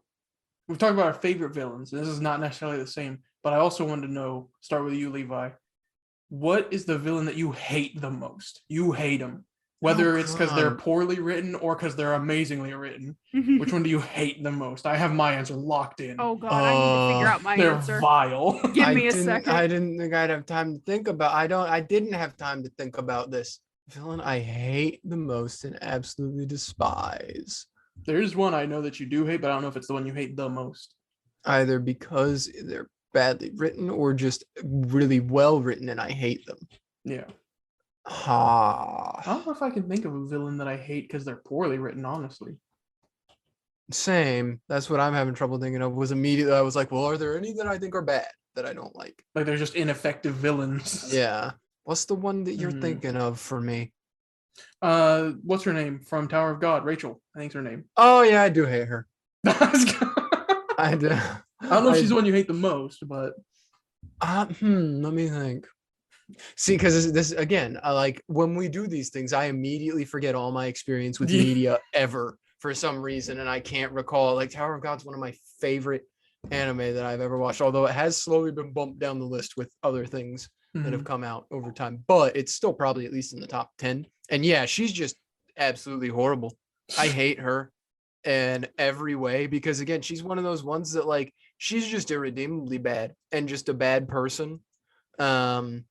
we've talked about our favorite villains. This is not necessarily the same, but I also wanted to know, start with you, Levi. What is the villain that you hate the most? You hate them. Whether it's because they're poorly written or because they're amazingly written. Which one do you hate the most? I have my answer locked in. Oh God, I need to figure out my answer. They're vile. Give me a second. I didn't think I'd have time to think about. I didn't have time to think about this villain I hate the most and absolutely despise. There's one I know that you do hate, but I don't know if it's the one you hate the most. Either because they're badly written or just really well written and I hate them. Yeah. I don't know if I can think of a villain that I hate because they're poorly written, honestly. Same. That's what I'm having trouble thinking of. Was immediately I was like, well, are there any that I think are bad that I don't like? Like they're just ineffective villains. Yeah. What's the one that you're Mhm. thinking of for me? What's her name from Tower of God? Rachel, I think's her name. Oh yeah, I do hate her. I I do. don't know if she's the one you hate the most, but Let me think. See, because this again, I like when we do these things, I immediately forget all my experience with Yeah. media ever for some reason, and I can't recall. Like Tower of God's one of my favorite anime that I've ever watched, although it has slowly been bumped down the list with other things that have come out over time. But it's still probably at least in the top 10. And yeah, she's just absolutely horrible. I hate her in every way because again, she's one of those ones that like she's just irredeemably bad and just a bad person. And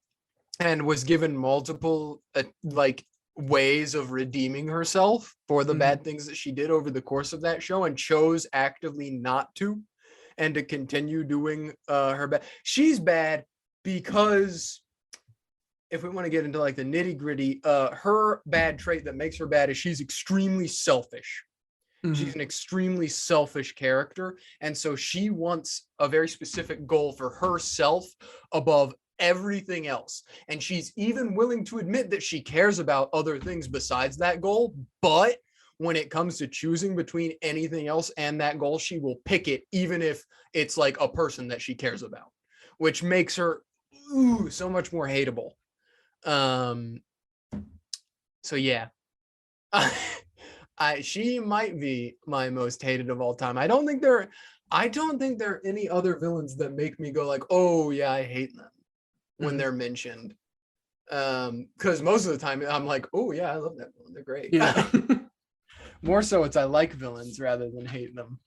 was given multiple like ways of redeeming herself for the bad things that she did over the course of that show and chose actively not to and to continue doing her bad. She's bad because if we want to get into like the nitty gritty, her bad trait that makes her bad is she's extremely selfish. She's an extremely selfish character. And so she wants a very specific goal for herself above everything else. And she's even willing to admit that she cares about other things besides that goal. But when it comes to choosing between anything else and that goal, she will pick it, even if it's like a person that she cares about, which makes her so much more hateable. So yeah. She might be my most hated of all time. I don't think there are any other villains that make me go like, oh yeah, I hate them when they're mentioned. Because most of the time I'm like, oh yeah, I love that villain. They're great. yeah. More so it's I like villains rather than hate them.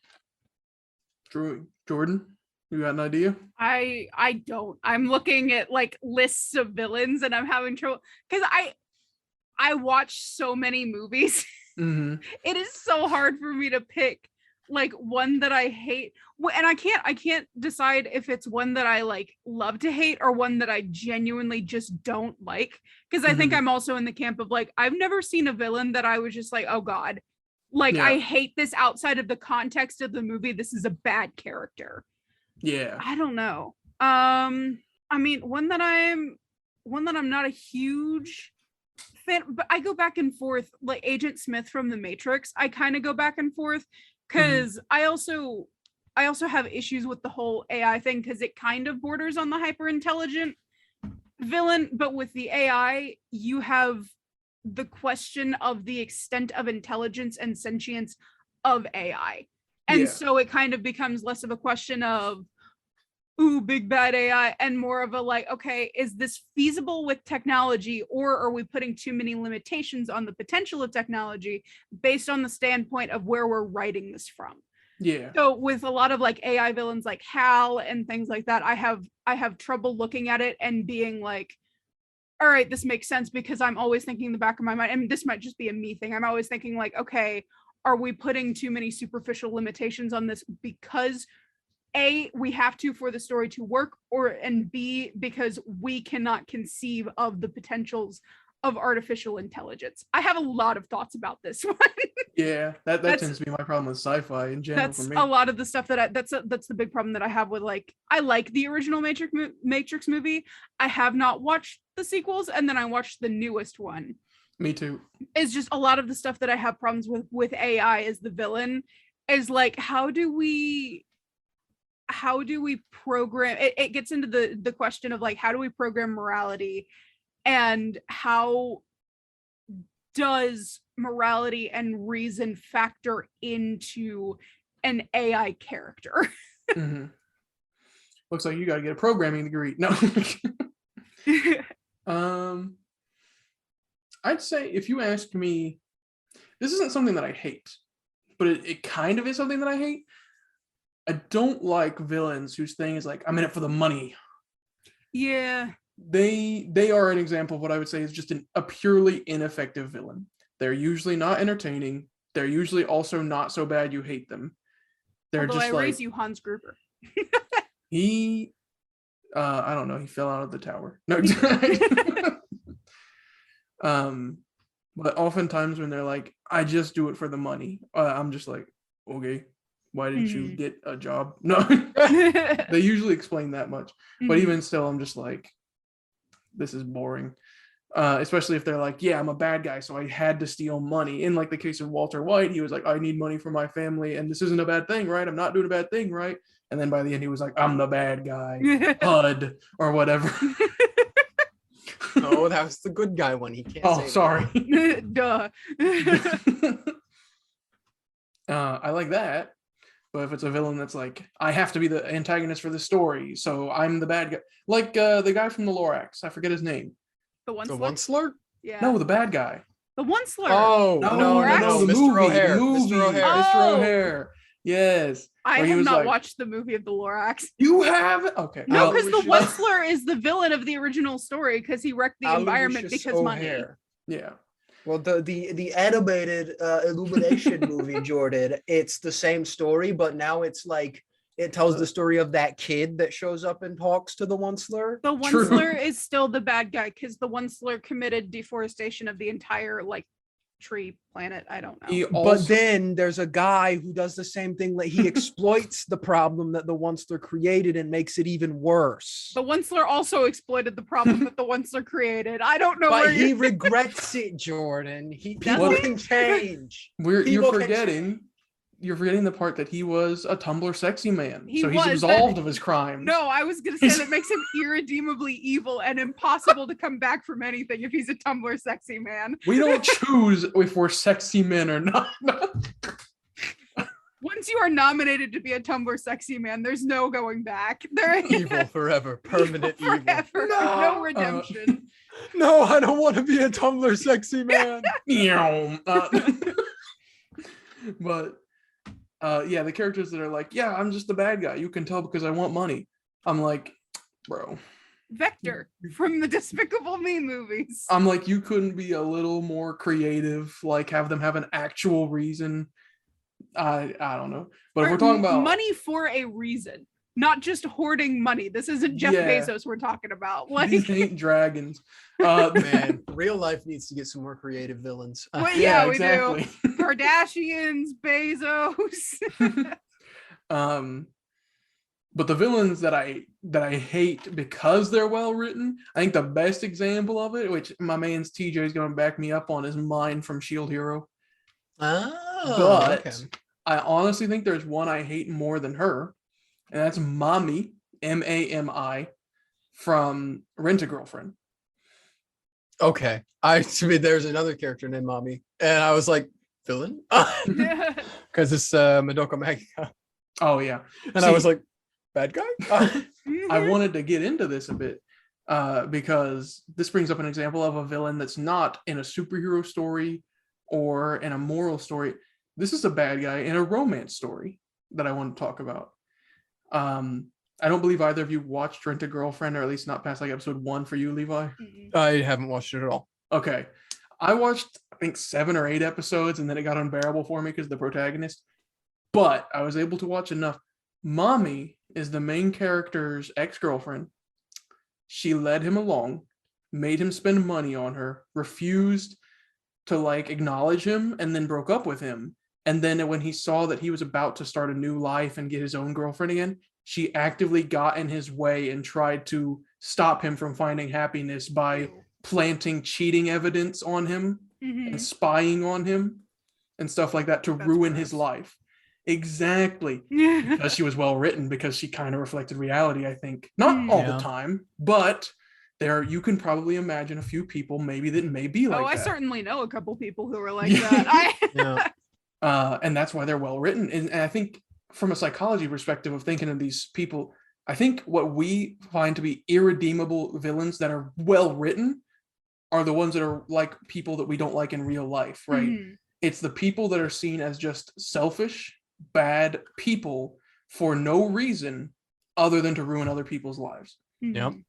True. Jordan, you got an idea? I don't. I'm looking at like lists of villains and I'm having trouble because I watch so many movies. It is so hard for me to pick like one that I hate, and I can't decide if it's one that I like love to hate or one that I genuinely just don't like, because I think I'm also in the camp of like I've never seen a villain that I was just like, oh god, like I hate this outside of the context of the movie. This is a bad character. Yeah. I don't know. I mean, one that I'm not a huge fan, but I go back and forth. Like Agent Smith from The Matrix, I kind of go back and forth because I also have issues with the whole AI thing because it kind of borders on the hyper intelligent villain, but with the AI, you have the question of the extent of intelligence and sentience of AI. And so it kind of becomes less of a question of ooh, big bad AI, and more of a like, okay, is this feasible with technology, or are we putting too many limitations on the potential of technology based on the standpoint of where we're writing this from? Yeah. So with a lot of like AI villains like Hal and things like that, I have trouble looking at it and being like, all right, this makes sense, because I'm always thinking in the back of my mind, and this might just be a me thing, I'm always thinking like, okay, are we putting too many superficial limitations on this because A, we have to for the story to work, and B, because we cannot conceive of the potentials of artificial intelligence? I have a lot of thoughts about this one. Yeah, that tends to be my problem with sci-fi in general for That's me. a lot of the stuff that that's the big problem that I have with, like, I like the original Matrix movie. I have not watched the sequels, and then I watched the newest one. Me too. It's just a lot of the stuff that I have problems with AI as the villain is like, how do we program it? It gets into the question of like, how do we program morality, and how does morality and reason factor into an AI character? Looks like you got to get a programming degree. No. I'd say if you ask me, this isn't something that I hate, but it kind of is something that I hate. I don't like villains whose thing is like, I'm in it for the money. Yeah. They are an example of what I would say is just a purely ineffective villain. They're usually not entertaining. They're usually also not so bad you hate them. They're Although just I like, raise you Hans Gruber. I don't know, he fell out of the tower. No. But oftentimes when they're like, I just do it for the money, I'm just like, okay, why didn't you get a job? No, they usually explain that much. But even still, I'm just like, this is boring. Especially if they're like, yeah, I'm a bad guy, so I had to steal money. In like the case of Walter White, he was like, I need money for my family, and this isn't a bad thing, right? I'm not doing a bad thing, right? And then by the end, he was like, I'm the bad guy, HUD, or whatever. Oh, that was the good guy one. He can't say sorry. Duh. I like that. But if it's a villain that's like, I have to be the antagonist for the story, so I'm the bad guy. Like the guy from the Lorax, I forget his name. The one The slur? one slur? Yeah. No, the bad guy. The one slur. Oh, no, the Mr. movie, O'Hare. the movie, Mr. O'Hare. Mr. Oh. O'Hare. Yes. I Where he have was not like, watched the movie of the Lorax. You have? Okay. No, because the one Aloysius- slur is the villain of the original story because he wrecked the environment Aloysius because money. O'Hare. Yeah. Well, the animated Illumination movie, Jordan, it's the same story, but now it's like it tells the story of that kid that shows up and talks to the one slur. The one True. slur is still the bad guy because the one slur committed deforestation of the entire like tree planet. I don't know. He But also, then there's a guy who does the same thing. Like he exploits the problem that the one slur created and makes it even worse. The one slur also exploited the problem that the one slur created. I don't know where But he you. regrets it, Jordan. People What? can change. you're People can forgetting. You're forgetting the part that he was a Tumblr sexy man. He So he's was, absolved of his crimes. No, I was gonna say that makes him irredeemably evil and impossible to come back from anything if he's a Tumblr sexy man. We don't choose if we're sexy men or not. Once you are nominated to be a Tumblr sexy man, there's no going back. There Evil forever. Permanent evil. forever. No redemption. No, I don't want to be a Tumblr sexy man. But yeah, the characters that are like, yeah, I'm just the bad guy. You can tell because I want money. I'm like, bro. Vector from the Despicable Me movies. I'm like, you couldn't be a little more creative, like have them have an actual reason. I don't know. But if we're talking about money for a reason, not just hoarding money. This isn't Jeff Yeah. Bezos we're talking about. Like, these ain't dragons. Man, real life needs to get some more creative villains. well, yeah, we exactly. do. Kardashians, Bezos. But the villains that I hate because they're well written, I think the best example of it, which my man's TJ is going to back me up on, is mine from Shield Hero. Oh, But okay. I honestly think there's one I hate more than her, and that's Mami, Mami, from Rent-A-Girlfriend. Okay. To me, there's another character named Mommy, and I was like, villain? Because it's Madoka Magica. Oh yeah, And I was like, bad guy? I wanted to get into this a bit because this brings up an example of a villain that's not in a superhero story or in a moral story. This is a bad guy in a romance story that I want to talk about. I don't believe either of you watched Rent-A-Girlfriend, or at least not past like episode 1 for you, Levi. I haven't watched it at all. Okay. I watched, I think, 7 or 8 episodes, and then it got unbearable for me because of the protagonist. But I was able to watch enough. Mommy is the main character's ex-girlfriend. She led him along, made him spend money on her, refused to like acknowledge him, and then broke up with him. And then when he saw that he was about to start a new life and get his own girlfriend again, she actively got in his way and tried to stop him from finding happiness by planting cheating evidence on him and spying on him and stuff like that to ruin his life. Exactly. Because she was well written, because she kind of reflected reality, I think. Not all the time, but there you can probably imagine a few people maybe that may be like that. I certainly know a couple people who are like that. And that's why they're well written. And I think from a psychology perspective of thinking of these people, I think what we find to be irredeemable villains that are well written are the ones that are like people that we don't like in real life, right? It's the people that are seen as just selfish, bad people for no reason other than to ruin other people's lives. And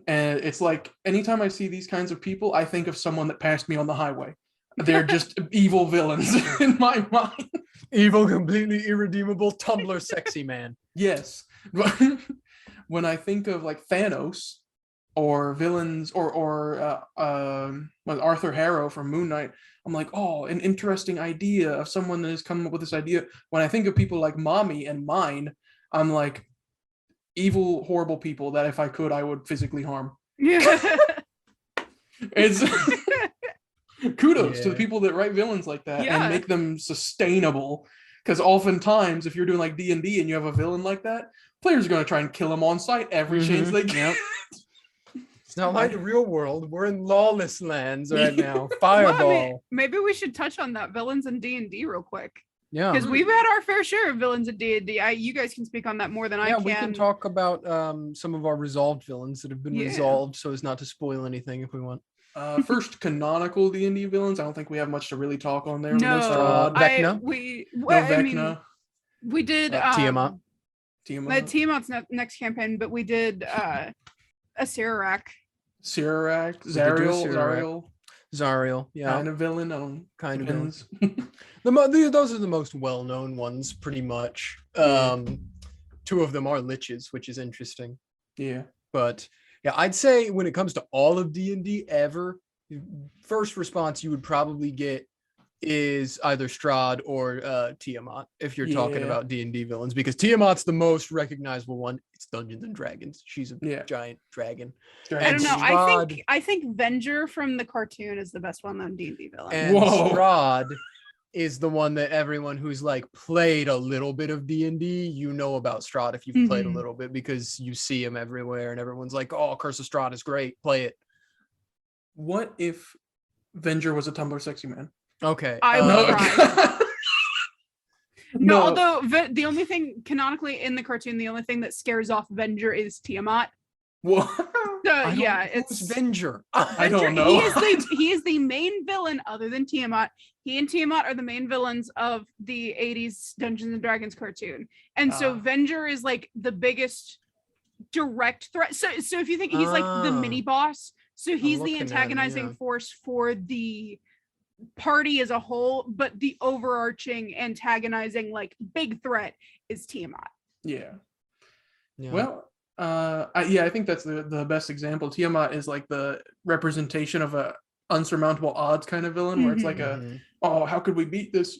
it's like anytime I see these kinds of people, I think of someone that passed me on the highway. They're just evil villains in my mind. Evil, completely irredeemable Tumblr sexy man. Yes. When I think of like Thanos, or villains was Arthur Harrow from Moon Knight. I'm like, oh, an interesting idea of someone that has come up with this idea. When I think of people like Mommy and Mine, I'm like, evil, horrible people that if I could, I would physically harm. Yeah. It's kudos to the Yeah. people that write villains like that Yeah. and make them sustainable. Because oftentimes, if you're doing like D&D and you have a villain like that, players are going to try and kill him on sight every chance they get. It's not like the real world. We're in lawless lands right now. Well, Fireball. I mean, maybe we should touch on that villains in D&D real quick. Yeah. Because we've had our fair share of villains in D&D. You guys can speak on that more than I Yeah, can. we can talk about some of our resolved villains that have been Yeah. resolved so as not to spoil anything if we want. First canonical D&D villains. I don't think we have much to really talk on there. No, Strahd. Vecna? I mean, we did Tiamat. Tiamat's next campaign, but we did a Sirarak. Sirarak, We could do Sirac. Zariel, Zariel, yeah, kind of villain. I don't kind of depends. those are the most well-known ones, pretty much. Two of them are liches, which is interesting. Yeah. But yeah, I'd say when it comes to all of D&D ever, first response you would probably get is either Strahd or Tiamat if you're talking Yeah. about D&D villains, because Tiamat's the most recognizable one. It's Dungeons and Dragons. She's a giant dragon. I don't know. Strahd- I think Venger from the cartoon is the best one-known D&D villain. And Whoa. Strahd is the one that everyone who's like played a little bit of D&D, you know about Strahd if you've played a Mhm. little bit, because you see him everywhere and everyone's like, oh, Curse of Strahd is great, play it. What if Venger was a Tumblr sexy man? Okay. I would No. cry. No, No. although the only thing canonically in the cartoon, the only thing that scares off Venger is Tiamat. What? Yeah, it's it's Venger. I don't Venger- know. He is the main villain other than Tiamat. He and Tiamat are the main villains of the 80s Dungeons and Dragons cartoon. And so Ah. Venger is like the biggest direct threat. So if you think he's like the Ah. mini boss, so he's the looking at him, antagonizing yeah. force for the party as a whole, but the overarching antagonizing like big threat is Tiamat. Yeah. Yeah. Well, I think that's the best example. Tiamat is like the representation of a unsurmountable odds kind of villain, where it's like Mhm. oh, how could we beat this?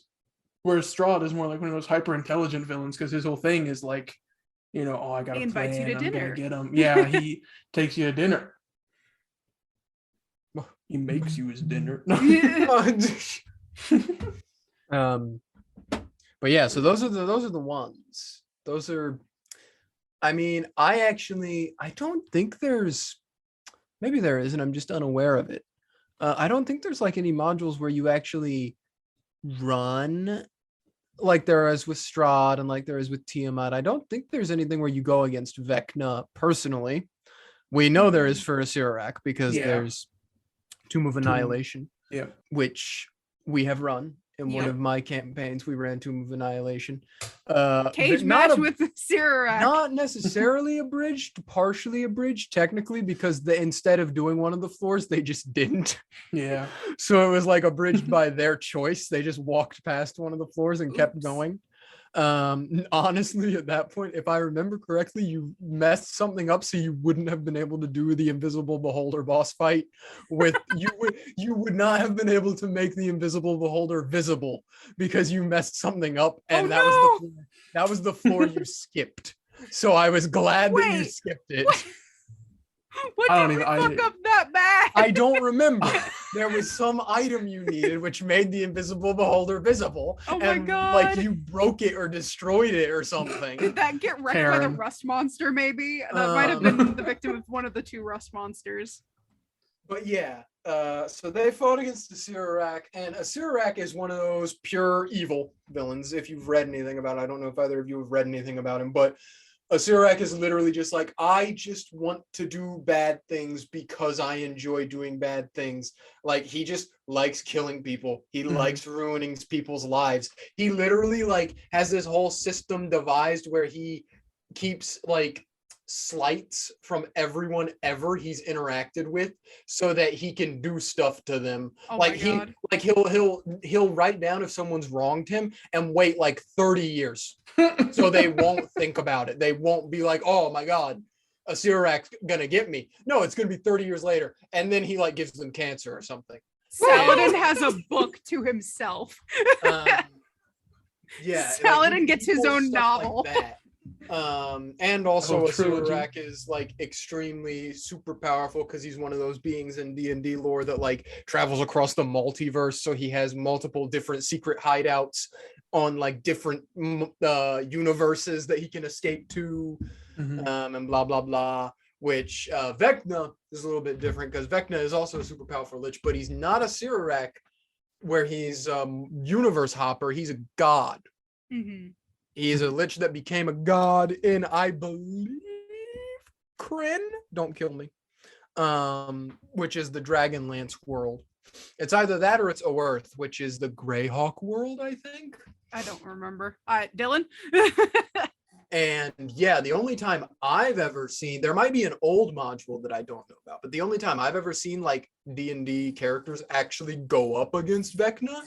Whereas Strahd is more like one of those hyper intelligent villains, because his whole thing is like, oh, I got He a invites you plan, to I'm dinner. gonna get him. Yeah, he takes you to dinner. He makes you his dinner. But yeah, so those are the ones. Those are, I mean, I don't think there's, maybe there is, and I'm just unaware of it. I don't think there's like any modules where you actually run like there is with Strahd and like there is with Tiamat. I don't think there's anything where you go against Vecna personally. We know there is for a Sirac because Yeah. there's Tomb of Annihilation, Yeah. which we have run in one Yep. of my campaigns. We ran Tomb of Annihilation. Cage not match a- with Sirac. not necessarily abridged, partially abridged technically, because instead of doing one of the floors, they just didn't. Yeah. So it was like abridged by their choice. They just walked past one of the floors and kept Oops. going. Honestly, at that point, if I remember correctly, you messed something up so you wouldn't have been able to do the Invisible Beholder boss fight with you would not have been able to make the Invisible Beholder visible because you messed something up, and that was the floor you skipped. So I was glad that you Wait, skipped it. What I don't did we even- fuck up that bad? I don't remember. There was some item you needed which made the Invisible Beholder visible. Oh my and God. like you broke it or destroyed it or something. Did that get wrecked by the Karen. rust monster? Maybe that might have been the victim of one of the two rust monsters. But yeah, so they fought against the Sirac, and a Sirac is one of those pure evil villains. If you've read anything about it, I don't know if either of you have read anything about him, but a Sirac is literally just like, I just want to do bad things because I enjoy doing bad things. Like he just likes killing people. He Mhm. likes ruining people's lives. He literally like has this whole system devised where he keeps like slights from everyone ever he's interacted with so that he can do stuff to them. Oh Like my God. he'll write down if someone's wronged him and wait like 30 years so they won't think about it. They won't be like, oh my God, a Sirak's gonna get me. No, it's gonna be 30 years later. And then he like gives them cancer or something. Saladin has a book to himself. Yeah, Saladin gets his pulls own stuff novel. like that. And also a trilogy. Sirak is like extremely super powerful because he's one of those beings in D&D lore that like travels across the multiverse, so he has multiple different secret hideouts on like different universes that he can escape to, and blah blah blah. Which Vecna is a little bit different because Vecna is also a super powerful lich, but he's not a Sirak where he's universe hopper. He's a god. He's a lich that became a god in, I believe, Kryn. Don't kill me. Which is the Dragonlance world. It's either that or it's Oerth, which is the Greyhawk world, I think. I don't remember. Dylan? And yeah, the only time I've ever seen, there might be an old module that I don't know about, but the only time I've ever seen like D&D characters actually go up against Vecna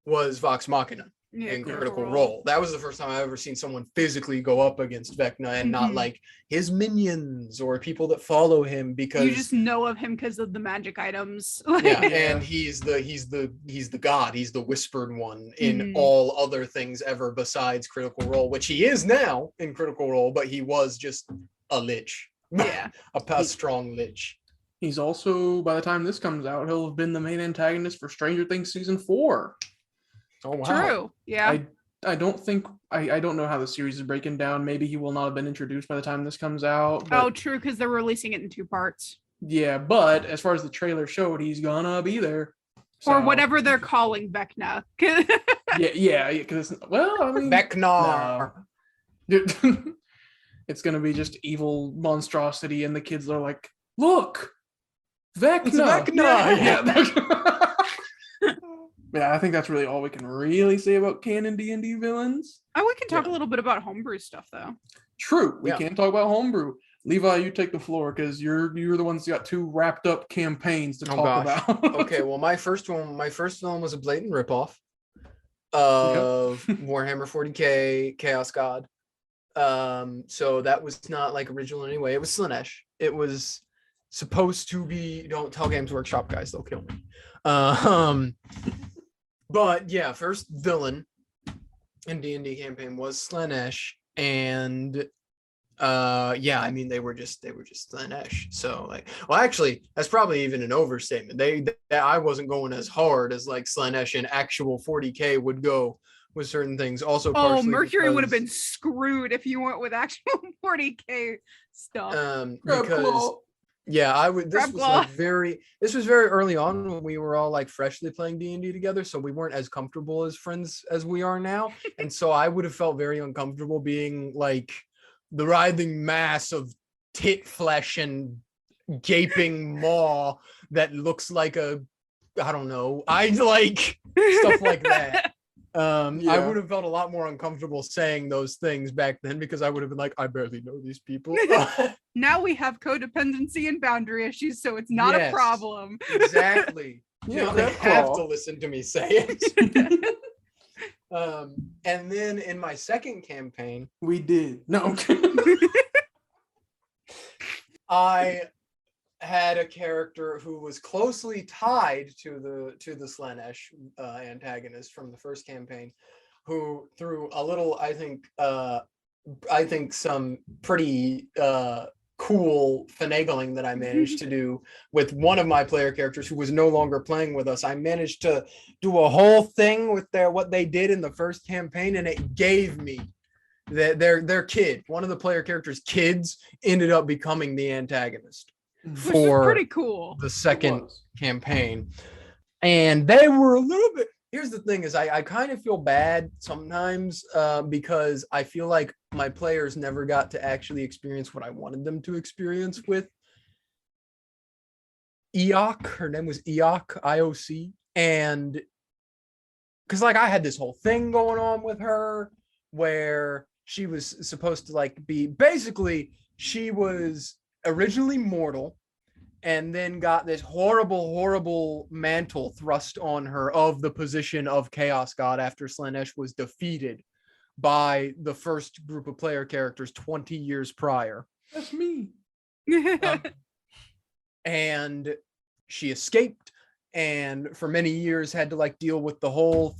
was Vox Machina in Critical Role. That was the first time I've ever seen someone physically go up against Vecna and not like his minions or people that follow him, because you just know of him because of the magic items. and he's the god, he's the whispered one in all other things ever besides Critical Role, which he is now in Critical Role, but he was just a lich. Yeah. a strong lich. He's also, by the time this comes out, he'll have been the main antagonist for Stranger Things season 4. Oh wow. True. Yeah. I don't think I don't know how the series is breaking down. Maybe he will not have been introduced by the time this comes out. Oh, true, because they're releasing it in 2 parts. Yeah, but as far as the trailer showed, he's gonna be there. Or whatever they're calling Vecna. yeah, because well, I mean, Vecna. No. It's gonna be just evil monstrosity, and the kids are like, "Look, Vecna." It's Vecna. Yeah, I think that's really all we can really say about canon D&D villains. Oh, we can talk a little bit about homebrew stuff, though. True, we can talk about homebrew. Levi, you take the floor because you're the ones who got 2 wrapped up campaigns to talk about. Okay, well, my first one was a blatant ripoff of Warhammer 40k Chaos God. So that was not like original anyway. It was Slaanesh. It was supposed to be. Don't tell Games Workshop guys; they'll kill me. But yeah, first villain in D&D campaign was Slaanesh, and I mean they were just Slaanesh. So like, well, actually, that's probably even an overstatement. I wasn't going as hard as like Slaanesh in actual 40k would go with certain things. Also, Mercury would have been screwed if you went with actual 40k stuff. Because I would. This was very early on when we were all like freshly playing D&D together, so we weren't as comfortable as friends as we are now, and so I would have felt very uncomfortable being like the writhing mass of tit flesh and gaping maw that looks like I don't know. I like stuff like that. I would have felt a lot more uncomfortable saying those things back then because I would have been like, I barely know these people. Now we have codependency and boundary issues, so it's not a problem. Exactly. You don't have to listen to me say it. And then in my second campaign, we did. No. I had a character who was closely tied to the Slaanesh antagonist from the first campaign, who through a little, I think some pretty cool finagling that I managed to do with one of my player characters who was no longer playing with us. I managed to do a whole thing with what they did in the first campaign, and it gave me their kid. One of the player characters' kids ended up becoming the antagonist for pretty cool. The second campaign. And they were a little bit. Here's the thing: is I kind of feel bad sometimes because I feel like my players never got to actually experience what I wanted them to experience with Eoc. Her name was Eoc, IOC, and because like I had this whole thing going on with her where she was supposed to like be basically she was originally mortal and then got this horrible mantle thrust on her of the position of Chaos God after Slaanesh was defeated by the first group of player characters 20 years prior. That's me. And she escaped, and for many years had to like deal with the whole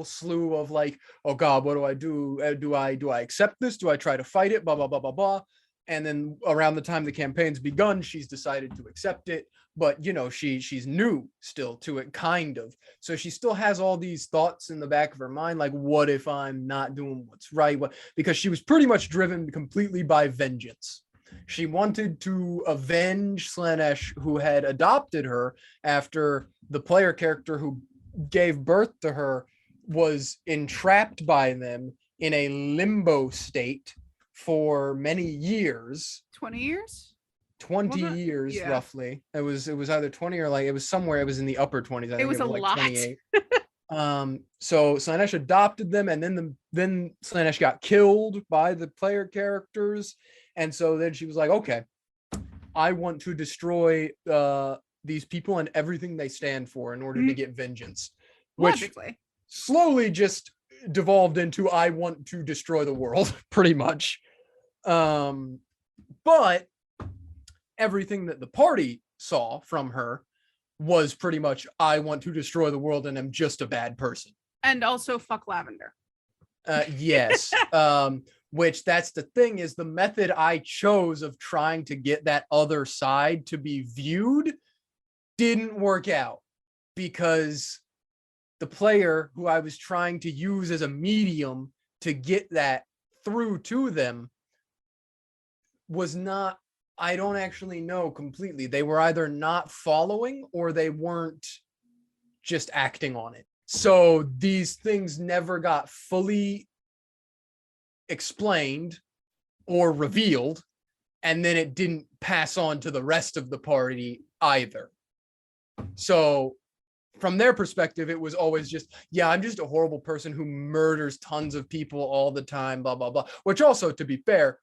slew of like, oh God, what do I do? Do I accept this? Do I try to fight it? Blah blah blah blah blah. And then around the time the campaign's begun, she's decided to accept it. But you know, she's new still to it, kind of. So she still has all these thoughts in the back of her mind, like, what if I'm not doing what's right? Because she was pretty much driven completely by vengeance. She wanted to avenge Slanesh, who had adopted her after the player character who gave birth to her was entrapped by them in a limbo state for many years. 20 years? 20 years, yeah. Roughly. It was either 20 or like, it was somewhere, it was in the upper 20s. I think it was a like lot. 28. So Slanesh adopted them, and then Slanesh got killed by the player characters. And so then she was like, okay, I want to destroy these people and everything they stand for in order to get vengeance. Which Logically. slowly just devolved into I want to destroy the world, pretty much. But everything that the party saw from her was pretty much I want to destroy the world and I'm just a bad person. And also fuck Lavender. Yes. Which that's the thing, is the method I chose of trying to get that other side to be viewed didn't work out, because the player who I was trying to use as a medium to get that through to them was not, I don't actually know completely. They were either not following or they weren't just acting on it. So these things never got fully explained or revealed, and then it didn't pass on to the rest of the party either. So from their perspective, it was always just, yeah, I'm just a horrible person who murders tons of people all the time, blah blah blah. Which also, to be fair,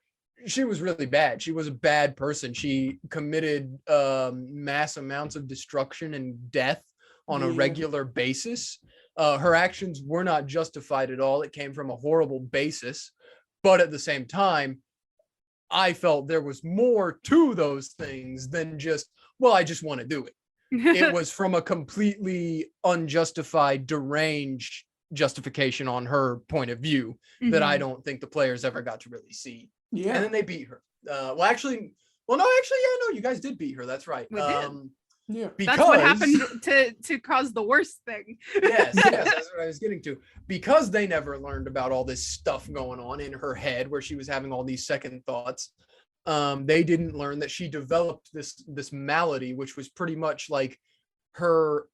she was really bad. She was a bad person. She committed mass amounts of destruction and death on a regular basis. Her actions were not justified at all. It came from a horrible basis. But at the same time, I felt there was more to those things than just, well, I just want to do it. It was from a completely unjustified, deranged justification on her point of view that I don't think the players ever got to really see. Yeah. And then they beat her. No, you guys did beat her. That's right. We did. Yeah. Because that's what happened to cause the worst thing. yes, that's what I was getting to. Because they never learned about all this stuff going on in her head where she was having all these second thoughts. They didn't learn that she developed this malady, which was pretty much like her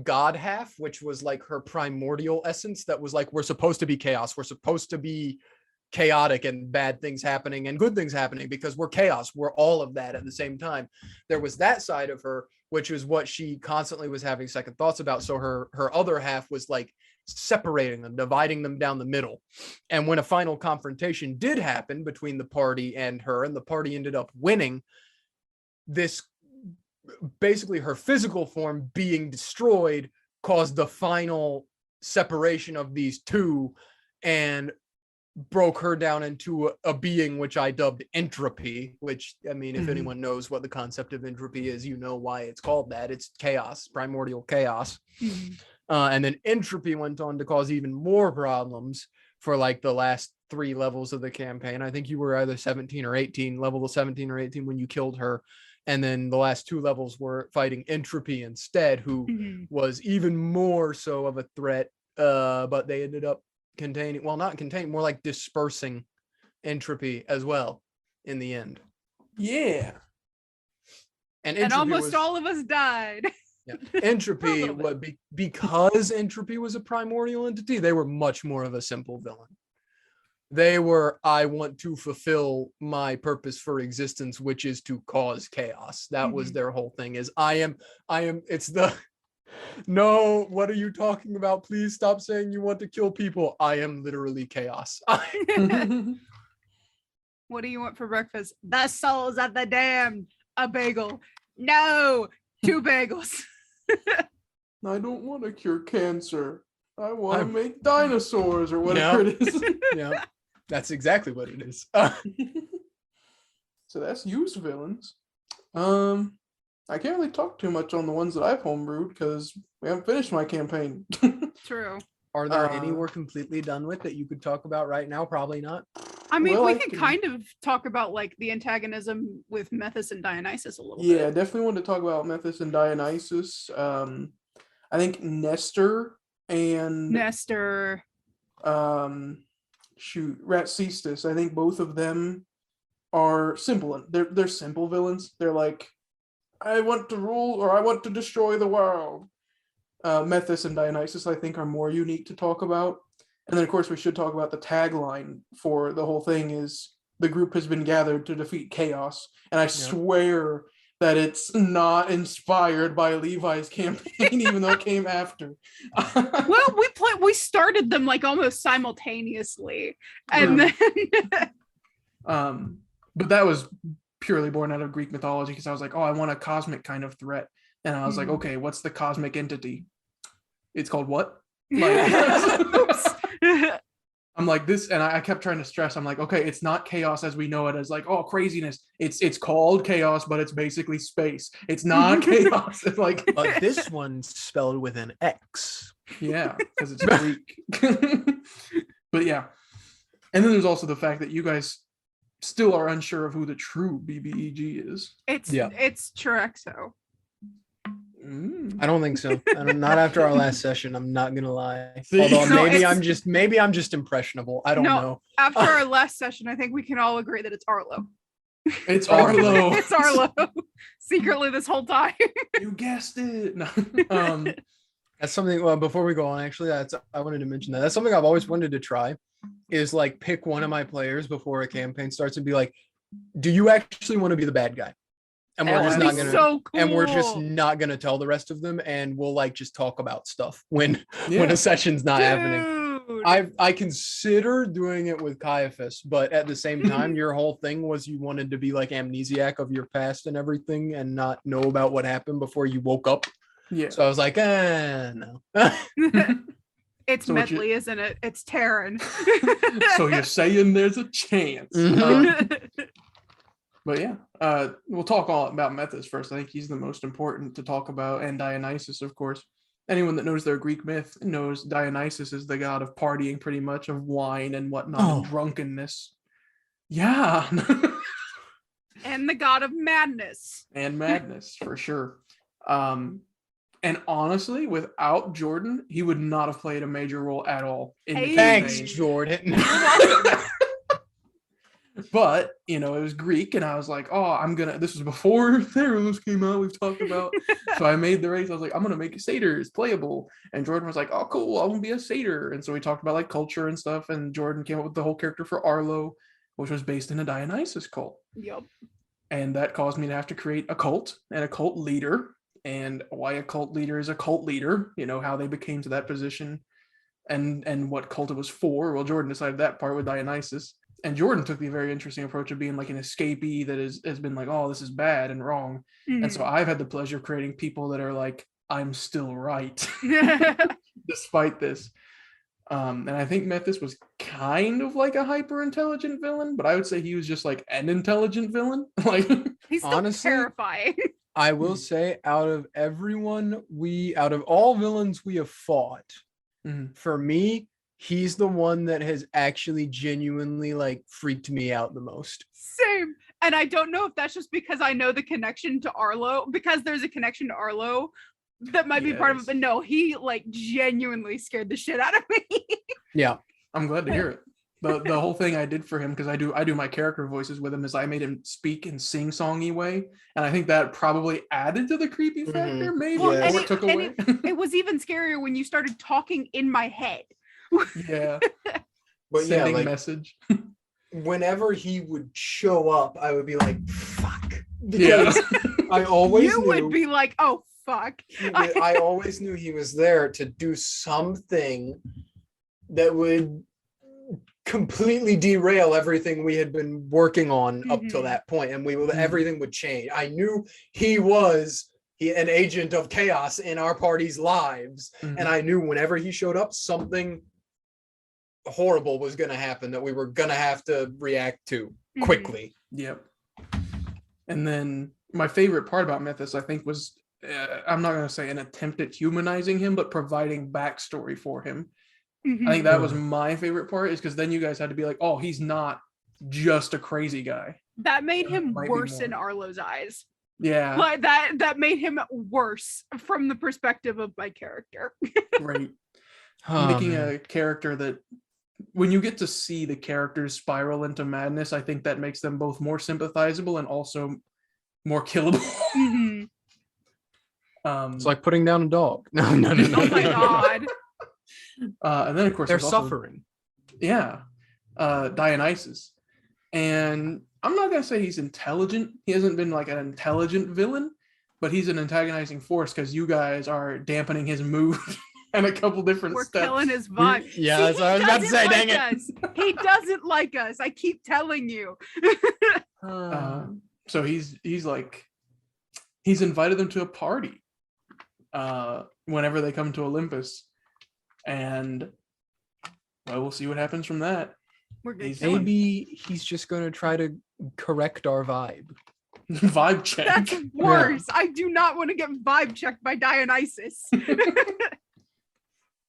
god half, which was like her primordial essence that was like, we're supposed to be chaos. We're supposed to be chaotic and bad things happening and good things happening because we're chaos. We're all of that at the same time. There was that side of her, which is what she constantly was having second thoughts about. So her other half was like separating them, dividing them down the middle. And when a final confrontation did happen between the party and her, and the party ended up winning, this basically her physical form being destroyed caused the final separation of these two and broke her down into a being which I dubbed entropy, which, I mean, if anyone knows what the concept of entropy is, you know why it's called that. It's chaos, primordial chaos. And then entropy went on to cause even more problems for like the last 3 levels of the campaign. I think you were either 17 or 18, level 17 or 18 when you killed her. And then the last 2 levels were fighting entropy instead, who was even more so of a threat. But they ended up more like dispersing entropy as well in the end. Yeah. And almost all of us died. Yeah. Entropy would because entropy was a primordial entity, they were much more of a simple villain. They were, I want to fulfill my purpose for existence, which is to cause chaos. That was their whole thing, is it's the no, what are you talking about? Please stop saying you want to kill people. I am literally chaos. What do you want for breakfast? The souls of the damned. A bagel. No, 2 bagels. I don't want to cure cancer. I want to make dinosaurs or whatever it is. Yeah, that's exactly what it is. So that's used villains. I can't really talk too much on the ones that I've homebrewed because we haven't finished my campaign. True. Are there any we're completely done with that you could talk about right now? Probably not. I mean, Well, we I can can- kind of talk about like the antagonism with Methus and Dionysus a little Yeah, bit. definitely wanted to talk about Methus and Dionysus. I think Nestor and Nestor. Ratsistus. I think both of them are simple. They're simple villains. They're like, I want to rule or I want to destroy the world. Methus and Dionysus, I think, are more unique to talk about. And then, of course, we should talk about the tagline for the whole thing is the group has been gathered to defeat chaos. And I swear that it's not inspired by Levi's campaign, even though it came after. Well, we started them like almost simultaneously. And then but that was purely born out of Greek mythology because I was like, oh, I want a cosmic kind of threat. And I was like, okay, what's the cosmic entity? It's called what? Oops. I'm like this, and I kept trying to stress. I'm like, okay, it's not chaos as we know it as like, oh, craziness. It's called chaos, but it's basically space. It's not chaos. It's like, But this one's spelled with an X. yeah, because it's Greek. But yeah, and then there's also the fact that you guys still are unsure of who the true BBEG is. it's Chirexo. I don't think so. Not after our last session. I'm not gonna lie. See? Although No, maybe I'm just impressionable. I don't know. After our last session, I think we can all agree that it's Arlo. It's Arlo. It's Arlo. Secretly this whole time. You guessed it. No. That's something. Well, before we go on, actually, I wanted to mention that. That's something I've always wanted to try. Is like pick one of my players before a campaign starts and be like, "Do you actually want to be the bad guy?" And we're just not gonna. So cool. And we're just not gonna tell the rest of them, and we'll like just talk about stuff when a session's not happening. Dude. I consider doing it with Caiaphas, but at the same time, your whole thing was you wanted to be like amnesiac of your past and everything, and not know about what happened before you woke up. Yeah. So I was like, no. It's So what Medley, isn't it? It's Terran. So you're saying there's a chance. But yeah, we'll talk all about Methus first. I think he's the most important to talk about, and Dionysus, of course. Anyone that knows their Greek myth knows Dionysus is the god of partying, pretty much, of wine and whatnot, and drunkenness. Yeah. And the god of madness. And madness, for sure. And honestly, without Jordan, he would not have played a major role at all in the Thanks, campaign. Jordan. But, it was Greek, and I was like, oh, this was before Theros came out, we've talked about. So I made the race. I was like, I'm going to make satyrs playable. And Jordan was like, oh, cool, I want to be a satyr. And so we talked about like culture and stuff, and Jordan came up with the whole character for Arlo, which was based in a Dionysus cult. Yep. And that caused me to have to create a cult and a cult leader, and why a cult leader is a cult leader, how they became to that position and what cult it was for. Well, Jordan decided that part with Dionysus. And Jordan took the very interesting approach of being like an escapee that has been like, oh, this is bad and wrong. And so I've had the pleasure of creating people that are like, I'm still right, despite this. And I think Methus was kind of like a hyper intelligent villain, but I would say he was just like an intelligent villain. Like, He's still honestly, terrifying. I will say, out of all villains we have fought, for me, he's the one that has actually genuinely like freaked me out the most. Same. And I don't know if that's just because I know the connection to Arlo, because there's a connection to Arlo that might be part of it, but no, he like genuinely scared the shit out of me. Yeah. I'm glad to hear it. The whole thing I did for him, because I do my character voices with him, is I made him speak in sing-songy way, and I think that probably added to the creepy factor, maybe, Well, or it took away. It was even scarier when you started talking in my head. Yeah. But Sending yeah, like, message. whenever he would show up, I would be like, fuck. Yeah. I always You knew, would be like, oh fuck. I always knew he was there to do something that would completely derail everything we had been working on up till that point, and everything would change. I knew he was an agent of chaos in our party's lives, and I knew whenever he showed up, something horrible was going to happen that we were going to have to react to quickly. Yep. And then my favorite part about Mythos, I think, was I'm not going to say an attempt at humanizing him, but providing backstory for him. I think that was my favorite part, is because then you guys had to be like, oh, he's not just a crazy guy. That made him Might be worse more. in Arlo's eyes. Yeah. Like that made him worse from the perspective of my character. Right. Oh, Making man. a character that, when you get to see the characters spiral into madness, I think that makes them both more sympathizable and also more killable. Mhm. It's like putting down a dog. No. Oh my god. And then of course They're there's also, suffering. Dionysus. And I'm not gonna say he's intelligent. He hasn't been like an intelligent villain, but he's an antagonizing force because you guys are dampening his mood and a couple different We're steps. killing his vibe. Yeah, See, that's what I was he about to doesn't say, like dang it. us. He doesn't like us. I keep telling you. So he's invited them to a party whenever they come to Olympus, and well, we'll see what happens from that. We're gonna He's kill him. Maybe he's just going to try to correct our vibe. Vibe check. That's worse. I do not want to get vibe checked by Dionysus.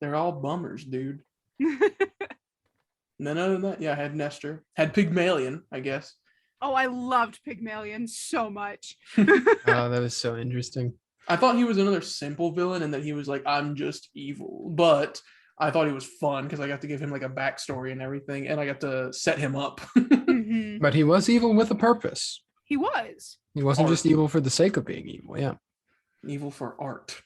They're all bummers, dude. And then other than that, I had Nestor, had Pygmalion, I guess. Oh, I loved Pygmalion so much. Oh, that was so interesting. I thought he was another simple villain and that he was like, I'm just evil. But I thought he was fun because I got to give him like a backstory and everything, and I got to set him up. Mhm. But he was evil with a purpose. He was. He wasn't just Art. evil for the sake of being evil. Yeah. Evil for art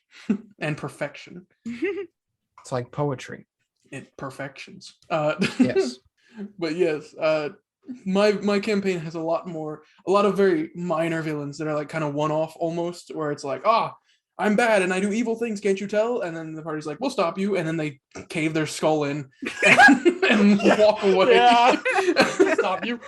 and perfection. It's like poetry. It perfections. Yes. But yes, my campaign has a lot of very minor villains that are like kind of one-off almost, where it's like, I'm bad and I do evil things, can't you tell? And then the party's like, we'll stop you, and then they cave their skull in and walk away. Yeah. Stop you.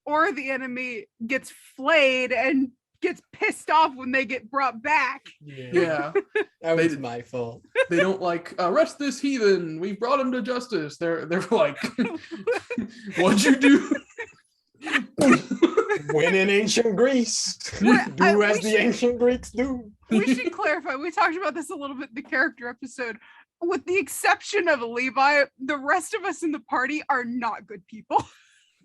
Or the enemy gets flayed and gets pissed off when they get brought back. Yeah. That was They- my fault. They don't like, arrest this heathen, we brought him to justice. They're like, what'd you do? When in ancient Greece, What- do we as the should- ancient Greeks do. We should clarify. We talked about this a little bit in the character episode. With the exception of Levi, the rest of us in the party are not good people.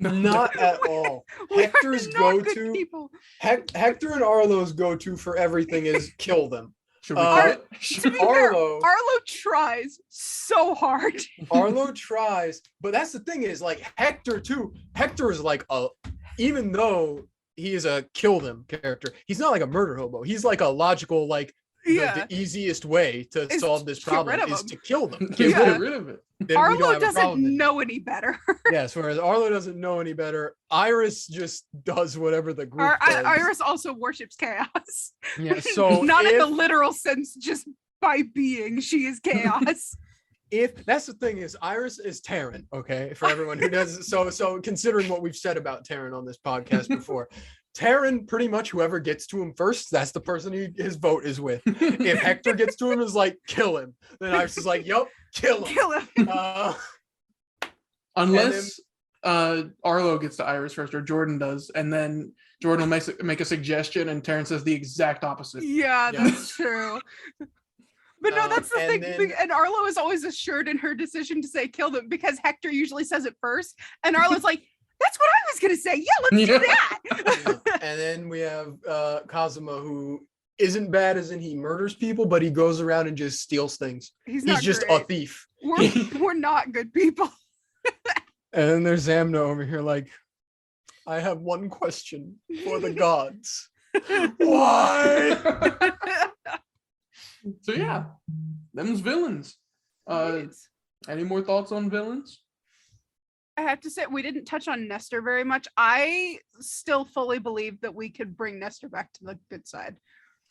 Not at all. We Hector's are not good go-to, people. Hector and Arlo's go-to for everything is kill them. Should we Uh, do it? To be fair, Arlo, Arlo tries so hard. Arlo tries, but that's the thing is like Hector too. Hector is like even though he is a kill them character, he's not like a murder hobo. He's like a logical like the easiest way to Is solve this to get rid problem of is him. to kill them. Get Yeah. rid of it. Then we Arlo don't have a problem doesn't then. know any better. Yes, whereas Arlo doesn't know any better. Iris just does whatever the group does. Iris also worships chaos. Yeah. So Not in the if- literal sense, just by being, she is chaos. If that's the thing is Iris is Terran, okay? For everyone who does so considering what we've said about Terran on this podcast before. Terran, pretty much whoever gets to him first, that's the person his vote is with. If Hector gets to him, is like kill him. Then Iris is like, "Yup, kill him." Kill him. Unless Arlo gets to Iris first, or Jordan does, and then Jordan will make a suggestion, and Terrence says the exact opposite. Yeah, Yeah. that's true. But no, that's the and thing. then- And Arlo is always assured in her decision to say kill them because Hector usually says it first. And Arlo's like, that's what I was going to say. Yeah, let's do that. And then we have Kazuma, who isn't bad as in he murders people, but he goes around and just steals things. He's He's just a great. thief. We're not good people. And then there's Zamna over here like, I have one question for the gods. Why? So yeah, them's villains. Any more thoughts on villains? I have to say, we didn't touch on Nestor very much. I still fully believe that we could bring Nestor back to the good side.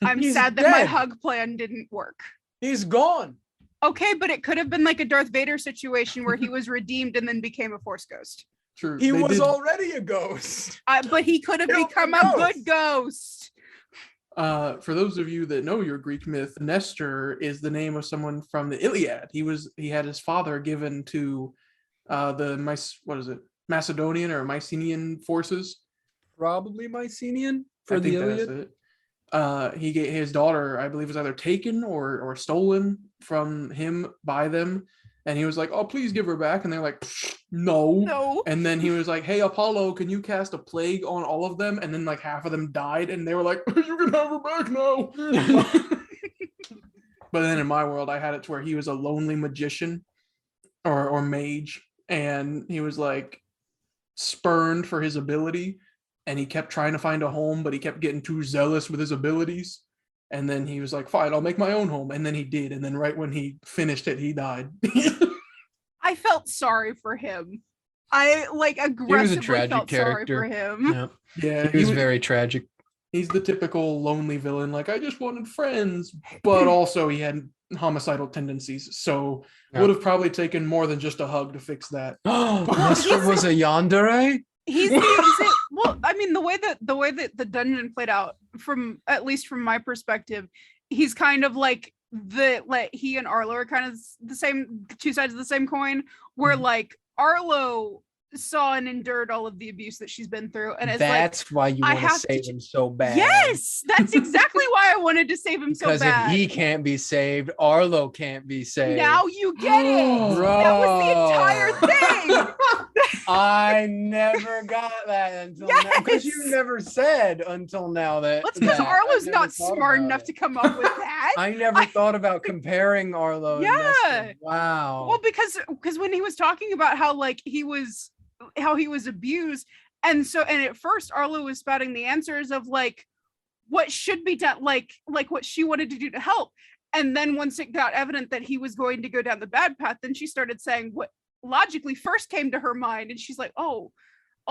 I'm He's sad that my dead. hug plan didn't work. He's gone. Okay, but it could have been like a Darth Vader situation where he was redeemed and then became a Force ghost. True. He they was did- already a ghost. But he could have Kill the become a ghost. good ghost. For those of you that know your Greek myth, Nestor is the name of someone from the Iliad. He had his father given to Macedonian or Mycenaean forces, probably Mycenaean I for the think that's Iliad. it. He gave his daughter, I believe, was either taken or stolen from him by them, and he was like, "Oh, please give her back," and they're like, "No." No. And then he was like, "Hey, Apollo, can you cast a plague on all of them?" And then like half of them died, and they were like, "You can have her back now." But then in my world, I had it to where he was a lonely magician or mage, and he was like spurned for his ability, and he kept trying to find a home, but he kept getting too zealous with his abilities. And then he was like, "Fine, I'll make my own home." And then he did. And then right when he finished it, he died. I felt sorry for him. I like aggressively tragic felt character. sorry for him. Yeah, Yeah, he was very tragic. He's the typical lonely villain. Like, I just wanted friends, but also he had homicidal tendencies. So Yeah. would have probably taken more than just a hug to fix that. Oh, Mr. was a yandere? He's the well, I mean, the way that the dungeon played out, from at least from my perspective, he's kind of like he and Arlo are kind of the same, two sides of the same coin, where like Arlo saw and endured all of the abuse that she's been through, and it's That's why you I want to have to save him so bad. yes, that's exactly why I wanted to save him so Because bad. if he can't be saved, Arlo can't be saved. Now you get it. That was the entire thing. I never got that until now. Because you Yes! never said until now that. That's because that. Arlo's I never not thought smart about enough it. to come up with that. I never thought about comparing Arlo. and Yeah. Nestor. Wow. Well, because when he was talking about how like he was abused, and at first Arlo was spouting the answers of like what should be done, like what she wanted to do to help, and then once it got evident that he was going to go down the bad path, then she started saying what logically first came to her mind, and she's like, oh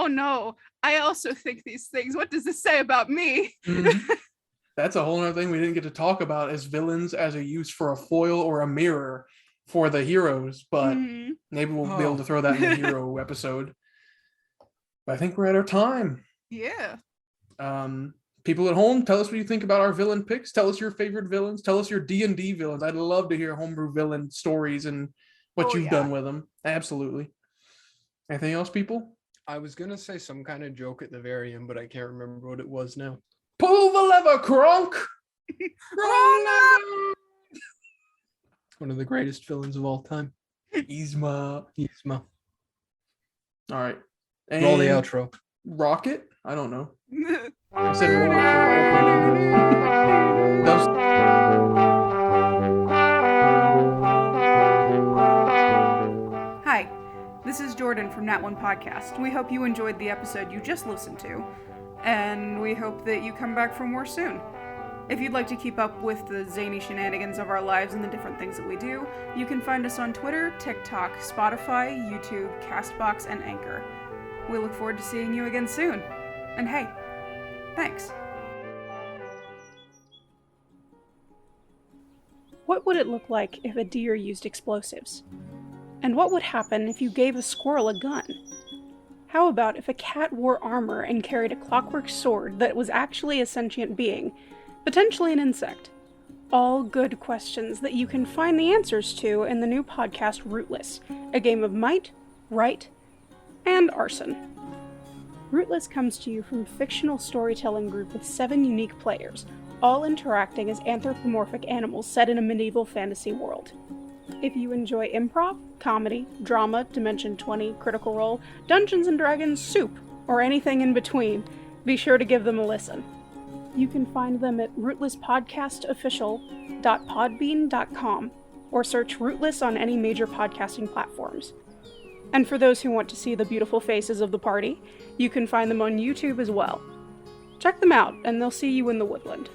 no, I also think these things. What does this say about me? Mhm. That's a whole other thing we didn't get to talk about, as villains as a use for a foil or a mirror for the heroes, but Mhm. maybe we'll be able to throw that in the hero episode. But I think we're at our time. Yeah. People at home, tell us what you think about our villain picks. Tell us your favorite villains. Tell us your D&D villains. I'd love to hear homebrew villain stories and what you've done with them. Absolutely. Anything else, people? I was going to say some kind of joke at the very end, but I can't remember what it was now. Pull the lever, Kronk! One of the greatest villains of all time. Yzma. Yzma. All right. Roll the And outro. Rocket? I don't know. I said rocket. Hi, this is Jordan from Nat One Podcast. We hope you enjoyed the episode you just listened to, and we hope that you come back for more soon. If you'd like to keep up with the zany shenanigans of our lives and the different things that we do, you can find us on Twitter, TikTok, Spotify, YouTube, Castbox, and Anchor. We look forward to seeing you again soon. And hey, thanks. What would it look like if a deer used explosives? And what would happen if you gave a squirrel a gun? How about if a cat wore armor and carried a clockwork sword that was actually a sentient being, potentially an insect? All good questions that you can find the answers to in the new podcast Rootless, a game of might, right, and arson. Rootless comes to you from a fictional storytelling group with 7 unique players, all interacting as anthropomorphic animals set in a medieval fantasy world. If you enjoy improv, comedy, drama, Dimension 20, Critical Role, Dungeons & Dragons, soup, or anything in between, be sure to give them a listen. You can find them at rootlesspodcastofficial.podbean.com or search Rootless on any major podcasting platforms. And for those who want to see the beautiful faces of the party, you can find them on YouTube as well. Check them out, and they'll see you in the woodland.